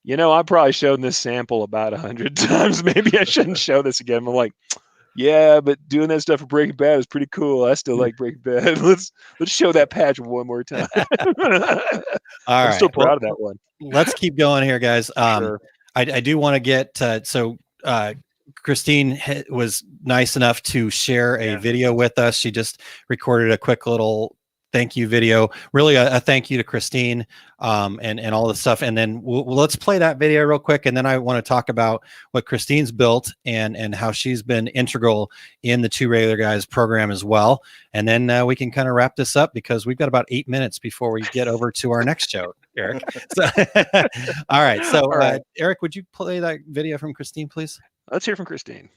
I've probably shown this sample about 100 times. Maybe I shouldn't show this again. I'm like, yeah, but doing that stuff for Breaking Bad is pretty cool. I still like Breaking Bad. Let's show that patch one more time. I'm still proud of that one. Let's keep going here, guys. Sure. I do want to get Christine was nice enough to share a video with us. She just recorded a quick little thank you video, really a thank you to Christine and all the stuff. And then let's play that video real quick. And then I want to talk about what Christine's built and how she's been integral in the Two Regular Guys program as well. And then we can kind of wrap this up because we've got about 8 minutes before we get over to our next show, Eric. So, all right. So Eric, would you play that video from Christine, please? Let's hear from Christine.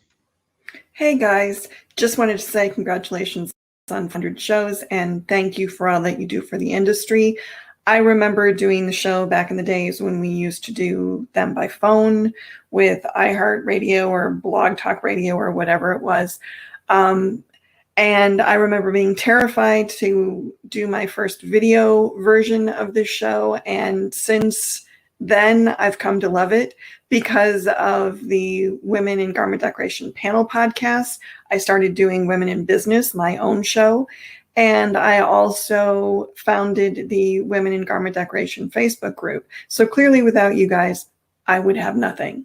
Hey guys, just wanted to say congratulations on 100 shows and thank you for all that you do for the industry. I remember doing the show back in the days when we used to do them by phone with iHeartRadio or Blog Talk Radio or whatever it was. And I remember being terrified to do my first video version of this show. And since then, I've come to love it because of the Women in Garment Decoration panel podcast. I started doing Women in Business, my own show. And I also founded the Women in Garment Decoration Facebook group. So clearly without you guys, I would have nothing.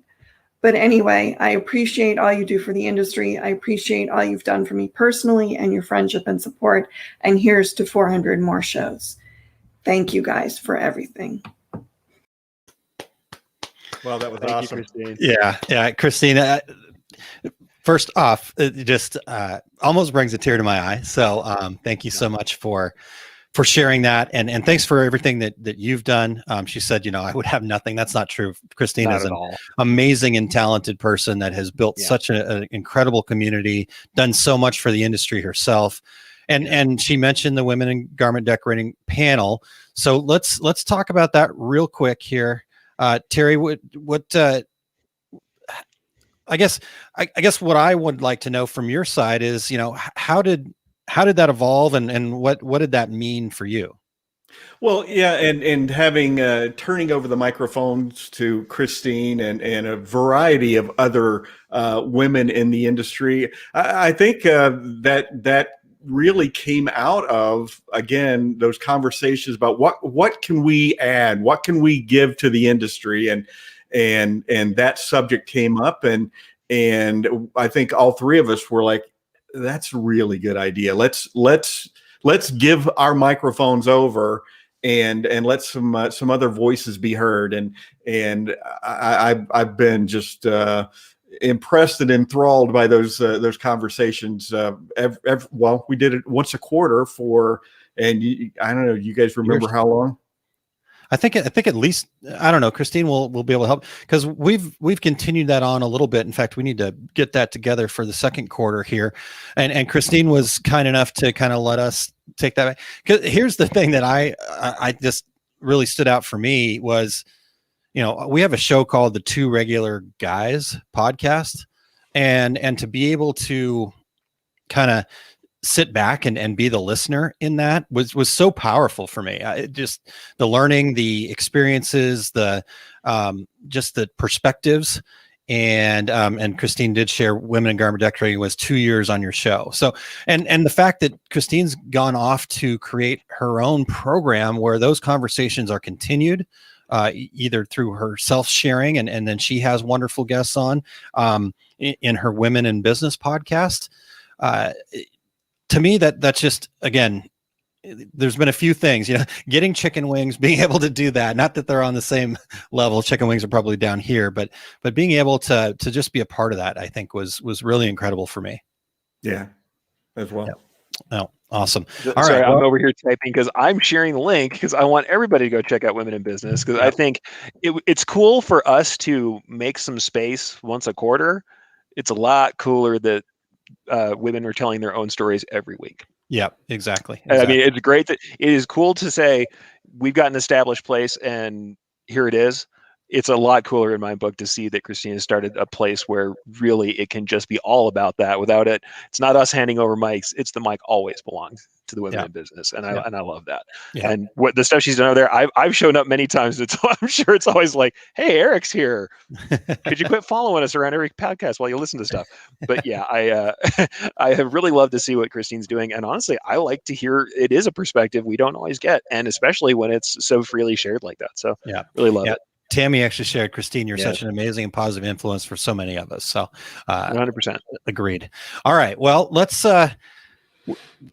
But anyway, I appreciate all you do for the industry. I appreciate all you've done for me personally and your friendship and support. And here's to 400 more shows. Thank you guys for everything. Well, that was Thank awesome. you, Christine. Yeah, Christine. First off, it just almost brings a tear to my eye. So thank you so much for sharing that, and thanks for everything that you've done. She said, I would have nothing. That's not true. Christine Not is at an all. amazing and talented person that has built such an incredible community, done so much for the industry herself. And she mentioned the Women in Garment Decorating panel. So let's talk about that real quick here. Terry, what I guess what I would like to know from your side is, how did that evolve and what did that mean for you? Well, yeah, and having turning over the microphones to Christine and a variety of other women in the industry, I think that really came out of, again, those conversations about what can we add, what can we give to the industry, and that subject came up, and I think all three of us were like, that's a really good idea. Let's give our microphones over and let some other voices be heard. And I've been just impressed and enthralled by those conversations. Well, we did it once a quarter and I don't know, you guys remember how long? I think at least, I don't know, Christine will be able to help, because we've continued that on a little bit. In fact, we need to get that together for the second quarter here. And Christine was kind enough to kind of let us take that. Because here's the thing that I just really stood out for me was, we have a show called the Two Regular Guys podcast, and to be able to kind of sit back and be the listener in that was so powerful for me. Just the learning, the experiences, the just the perspectives, and Christine did share Women in Garment Decorating was 2 years on your show. So and the fact that Christine's gone off to create her own program where those conversations are continued, either through her self-sharing and then she has wonderful guests on in her Women in Business podcast. To me, that's just, again, there's been a few things, getting chicken wings, being able to do that. Not that they're on the same level. Chicken wings are probably down here, but being able to just be a part of that, I think was really incredible for me. Yeah, as well. Yep. Oh, awesome. All right. I'm over here typing because I'm sharing the link because I want everybody to go check out Women in Business, because I think it's cool for us to make some space once a quarter. It's a lot cooler that women are telling their own stories every week. Yeah, exactly. I mean, it's great that it is cool to say we've got an established place and here it is. It's a lot cooler in my book to see that Christina started a place where really it can just be all about that. Without it, it's not us handing over mics. It's the mic always belongs to the Women in Business, and I love that. Yeah. And what the stuff she's done over there, I've shown up many times. I'm sure it's always like, "Hey, Eric's here. Could you quit following us around every podcast while you listen to stuff?" But yeah, I have really loved to see what Christine's doing, and honestly, I like to hear it is a perspective we don't always get, and especially when it's so freely shared like that. So really love it. Tammy actually shared, Christine, you're such an amazing and positive influence for so many of us. So 100% agreed. All right. Well, let's, we're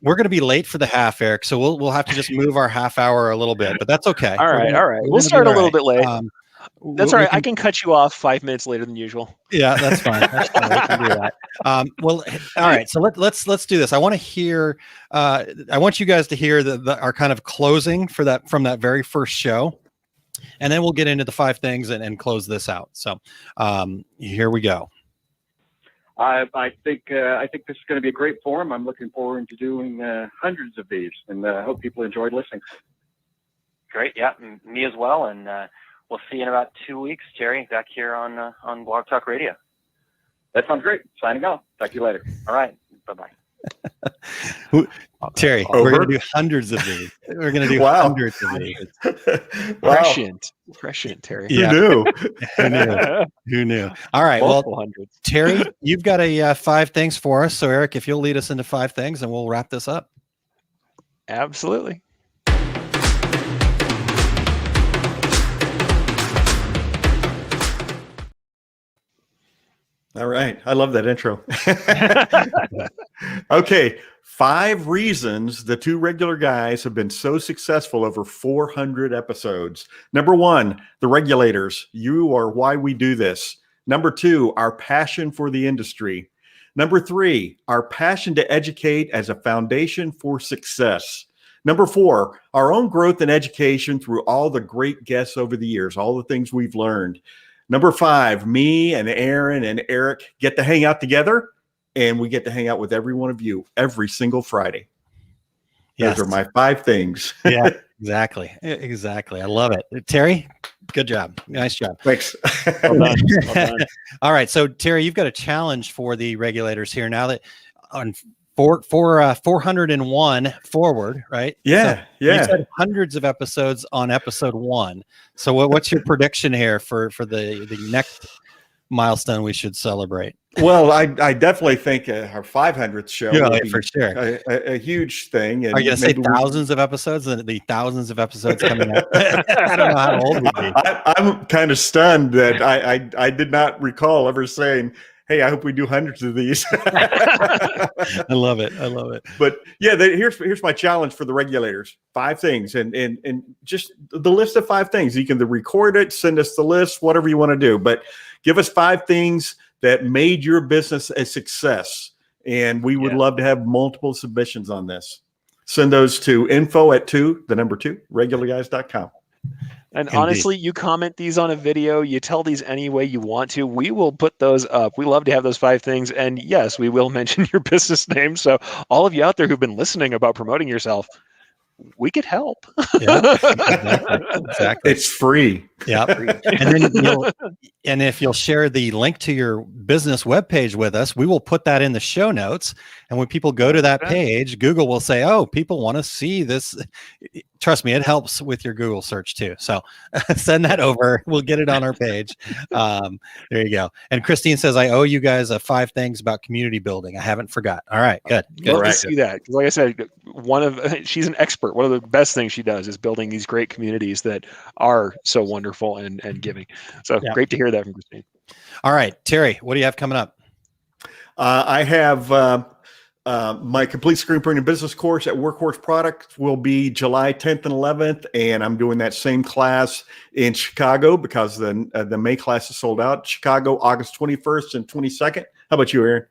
going to be late for the half, Eric. So we'll have to just move our half hour a little bit, but that's okay. All right. We'll start a little bit late. That's all right. I can cut you off 5 minutes later than usual. Yeah, that's fine. That's fine. We can do that. Well, all right. So let's do this. I want to hear. I want you guys to hear our kind of closing from that very first show. And then we'll get into the 5 things and close this out. So here we go. I think this is going to be a great forum. I'm looking forward to doing hundreds of these, and I hope people enjoyed listening. Great. Yeah, me as well. And we'll see you in about 2 weeks, Terry, back here on Blog Talk Radio. That sounds great. Signing off. Talk to you later. All right. Bye-bye. Terry, we're going to do hundreds of these. We're going to do hundreds of these. Prescient, Terry. Yeah. Who knew? Who knew? All right. Multiple well, hundreds. Terry, you've got a 5 things for us. So, Eric, if you'll lead us into 5 things, and we'll wrap this up. Absolutely. All right. I love that intro. Okay. 5 reasons the Two Regular Guys have been so successful over 400 episodes. Number 1, the regulators. You are why we do this. Number 2, our passion for the industry. Number 3, our passion to educate as a foundation for success. Number 4, our own growth and education through all the great guests over the years, all the things we've learned. Number 5, me and Aaron and Eric get to hang out together, and we get to hang out with every one of you every single Friday. Yes. Those are my 5 things. Yeah, exactly. I love it. Terry, good job. Nice job. Thanks. Well done. Well done. All right. So, Terry, you've got a challenge for the regulators here now that for 401 forward, right? Yeah, So yeah. You said hundreds of episodes on episode 1. So what's your prediction here for the next milestone we should celebrate? Well, I definitely think our 500th show Yeah, will be for sure. a huge thing. And are you going to say thousands of episodes? The thousands of episodes coming up? I don't know how old we'd be. I'm kind of stunned that I did not recall ever saying, hey, I hope we do hundreds of these. I love it. But yeah, here's my challenge for the regulators. 5 things, and just the list of 5 things. You can record it, send us the list, whatever you want to do. But give us 5 things that made your business a success. And we would love to have multiple submissions on this. Send those to info@regularguys.com. And honestly, you comment these on a video, you tell these any way you want to. We will put those up. We love to have those 5 things. And yes, we will mention your business name. So all of you out there who've been listening about promoting yourself, we could help. Yeah, exactly. It's free. Yeah. And if you'll share the link to your business webpage with us, we will put that in the show notes. And when people go to that page, Google will say, oh, people want to see this. Trust me, it helps with your Google search too. So send that over. We'll get it on our page. There you go. And Christine says, I owe you guys 5 things about community building. I haven't forgot. All right, good. Love to see that. Like I said, she's an expert. One of the best things she does is building these great communities that are so wonderful and giving. So great to hear that from Christine. All right, Terry, what do you have coming up? I have my complete screen printing business course at Workhorse Products will be July 10th and 11th, and I'm doing that same class in Chicago because the May class is sold out. Chicago, August 21st and 22nd. How about you, Aaron?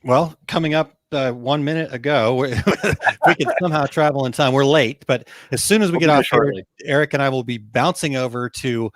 Well, coming up 1 minute ago, we could somehow travel in time. We're late, but as soon as we get off here, Eric and I will be bouncing over to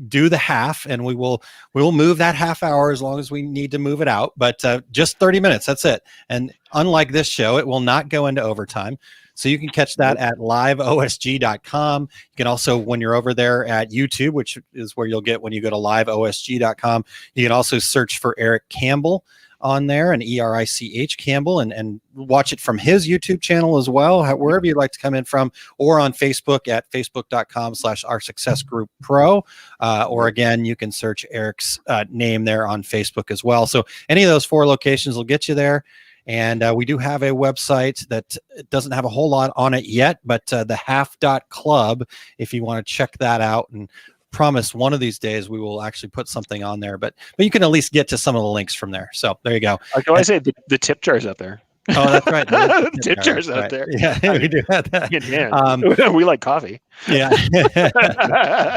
do the half, and we will move that half hour as long as we need to move it out. But just 30 minutes, that's it. And unlike this show, it will not go into overtime. So you can catch that at liveosg.com. You can also, when you're over there at YouTube, which is where you'll get when you go to liveosg.com, you can also search for Eric Campbell on there, and ERICH Campbell, and watch it from his YouTube channel as well, wherever you'd like to come in from, or on Facebook at facebook.com/Our Success Group Pro. Or again, you can search Eric's name there on Facebook as well. So any of those 4 locations will get you there. And we do have a website that doesn't have a whole lot on it yet, but the half.club, if you want to check that out, and promise one of these days we will actually put something on there, but you can at least get to some of the links from there. So there you go. I say the tip jar's up there. Oh, that's right. The tip jar's out there. Yeah, we do have that. We like coffee. Yeah.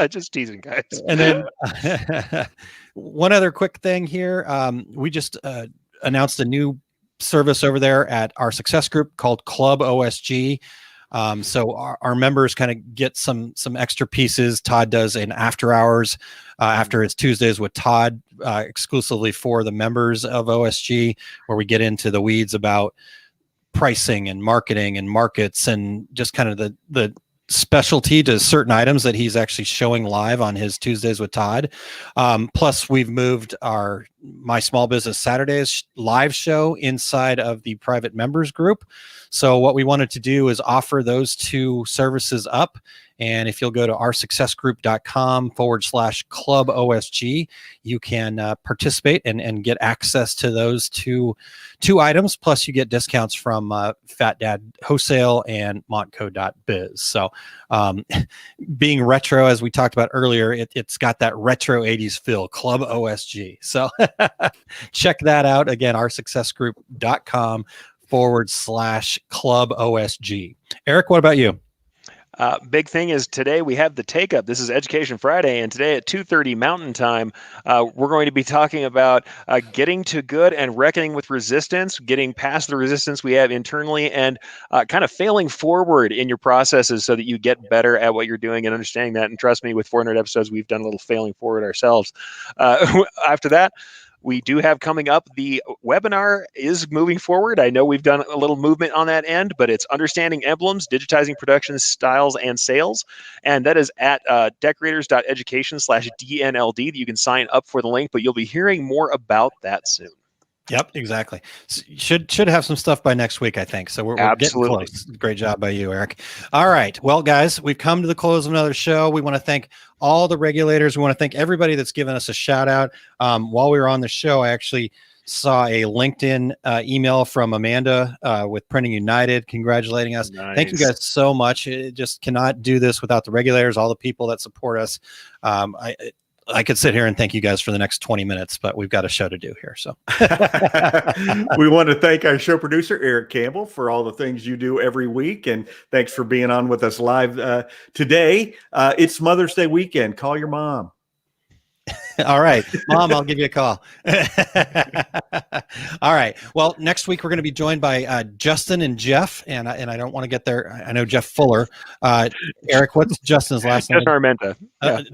Just teasing, guys. And then one other quick thing here. We just announced a new service over there at Our Success Group called Club OSG. So our members kind of get some extra pieces. Todd does an after hours after it's Tuesdays with Todd exclusively for the members of OSG, where we get into the weeds about pricing and marketing and markets and just kind of the specialty to certain items that he's actually showing live on his Tuesdays with Todd. Plus, we've moved our My Small Business Saturdays live show inside of the private members group. So what we wanted to do is offer those 2 services up. And if you'll go to ourssuccessgroup.com/club OSG, you can participate and get access to those two items. Plus, you get discounts from Fat Dad Wholesale and Montco.biz. So being retro, as we talked about earlier, it's got that retro 80s feel, Club OSG. So check that out. Again, ourssuccessgroup.com/club OSG. Eric, what about you? Big thing is today we have the Take Up. This is Education Friday, and today at 2:30 Mountain Time, we're going to be talking about getting to good and reckoning with resistance, getting past the resistance we have internally, and kind of failing forward in your processes so that you get better at what you're doing and understanding that. And trust me, with 400 episodes, we've done a little failing forward ourselves. After that, we do have coming up, the webinar is moving forward. I know we've done a little movement on that end, but it's Understanding Emblems, Digitizing Production Styles and Sales. And that is at decorators.education/DNLD. You can sign up for the link, but you'll be hearing more about that soon. Yep, exactly. Should have some stuff by next week, I think. So we're getting close. Great job by you, Eric. All right. Well, guys, we've come to the close of another show. We want to thank all the regulators. We want to thank everybody that's given us a shout out. While we were on the show, I actually saw a LinkedIn email from Amanda with Printing United congratulating us. Nice. Thank you guys so much. It just cannot do this without the regulators, all the people that support us. I could sit here and thank you guys for the next 20 minutes, but we've got a show to do here. So we want to thank our show producer, Eric Campbell, for all the things you do every week. And thanks for being on with us live today. It's Mother's Day weekend. Call your mom. All right, Mom, I'll give you a call. All right. Well, next week we're going to be joined by Justin and Jeff, and I don't want to get there. I know Jeff Fuller. Eric, what's Justin's last name? Justin Armenta.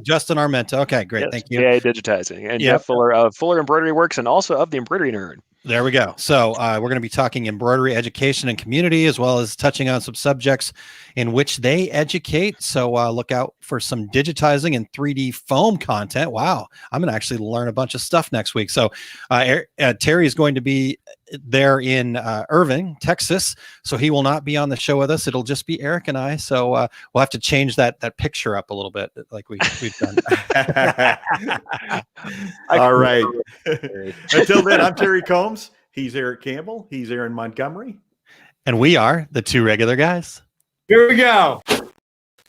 Justin Armenta. Okay, great. Yes, Thank you. Yeah, Digitizing. And Jeff Fuller of Fuller Embroidery Works and also of the Embroidery Nerd. There we go. So we're going to be talking embroidery education and community, as well as touching on some subjects in which they educate. So look out for some digitizing and 3D foam content. Wow. I'm going to actually learn a bunch of stuff next week. So Terry is going to be there in Irving, Texas. So he will not be on the show with us. It'll just be Eric and I. So we'll have to change that picture up a little bit like we've done. All right. Until then, I'm Terry Combs. He's Eric Campbell. He's Aaron Montgomery. And we are the Two Regular Guys. Here we go.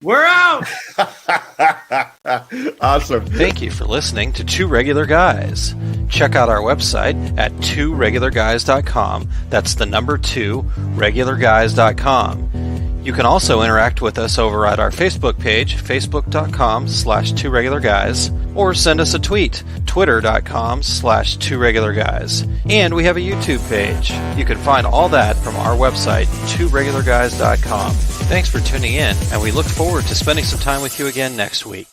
We're out. Awesome. Thank you for listening to Two Regular Guys. Check out our website at tworegularguys.com. That's the number 2, regularguys.com. You can also interact with us over at our Facebook page, facebook.com/tworegularguys, or send us a tweet, twitter.com/tworegularguys. And we have a YouTube page. You can find all that from our website, tworegularguys.com. Thanks for tuning in, and we look forward to spending some time with you again next week.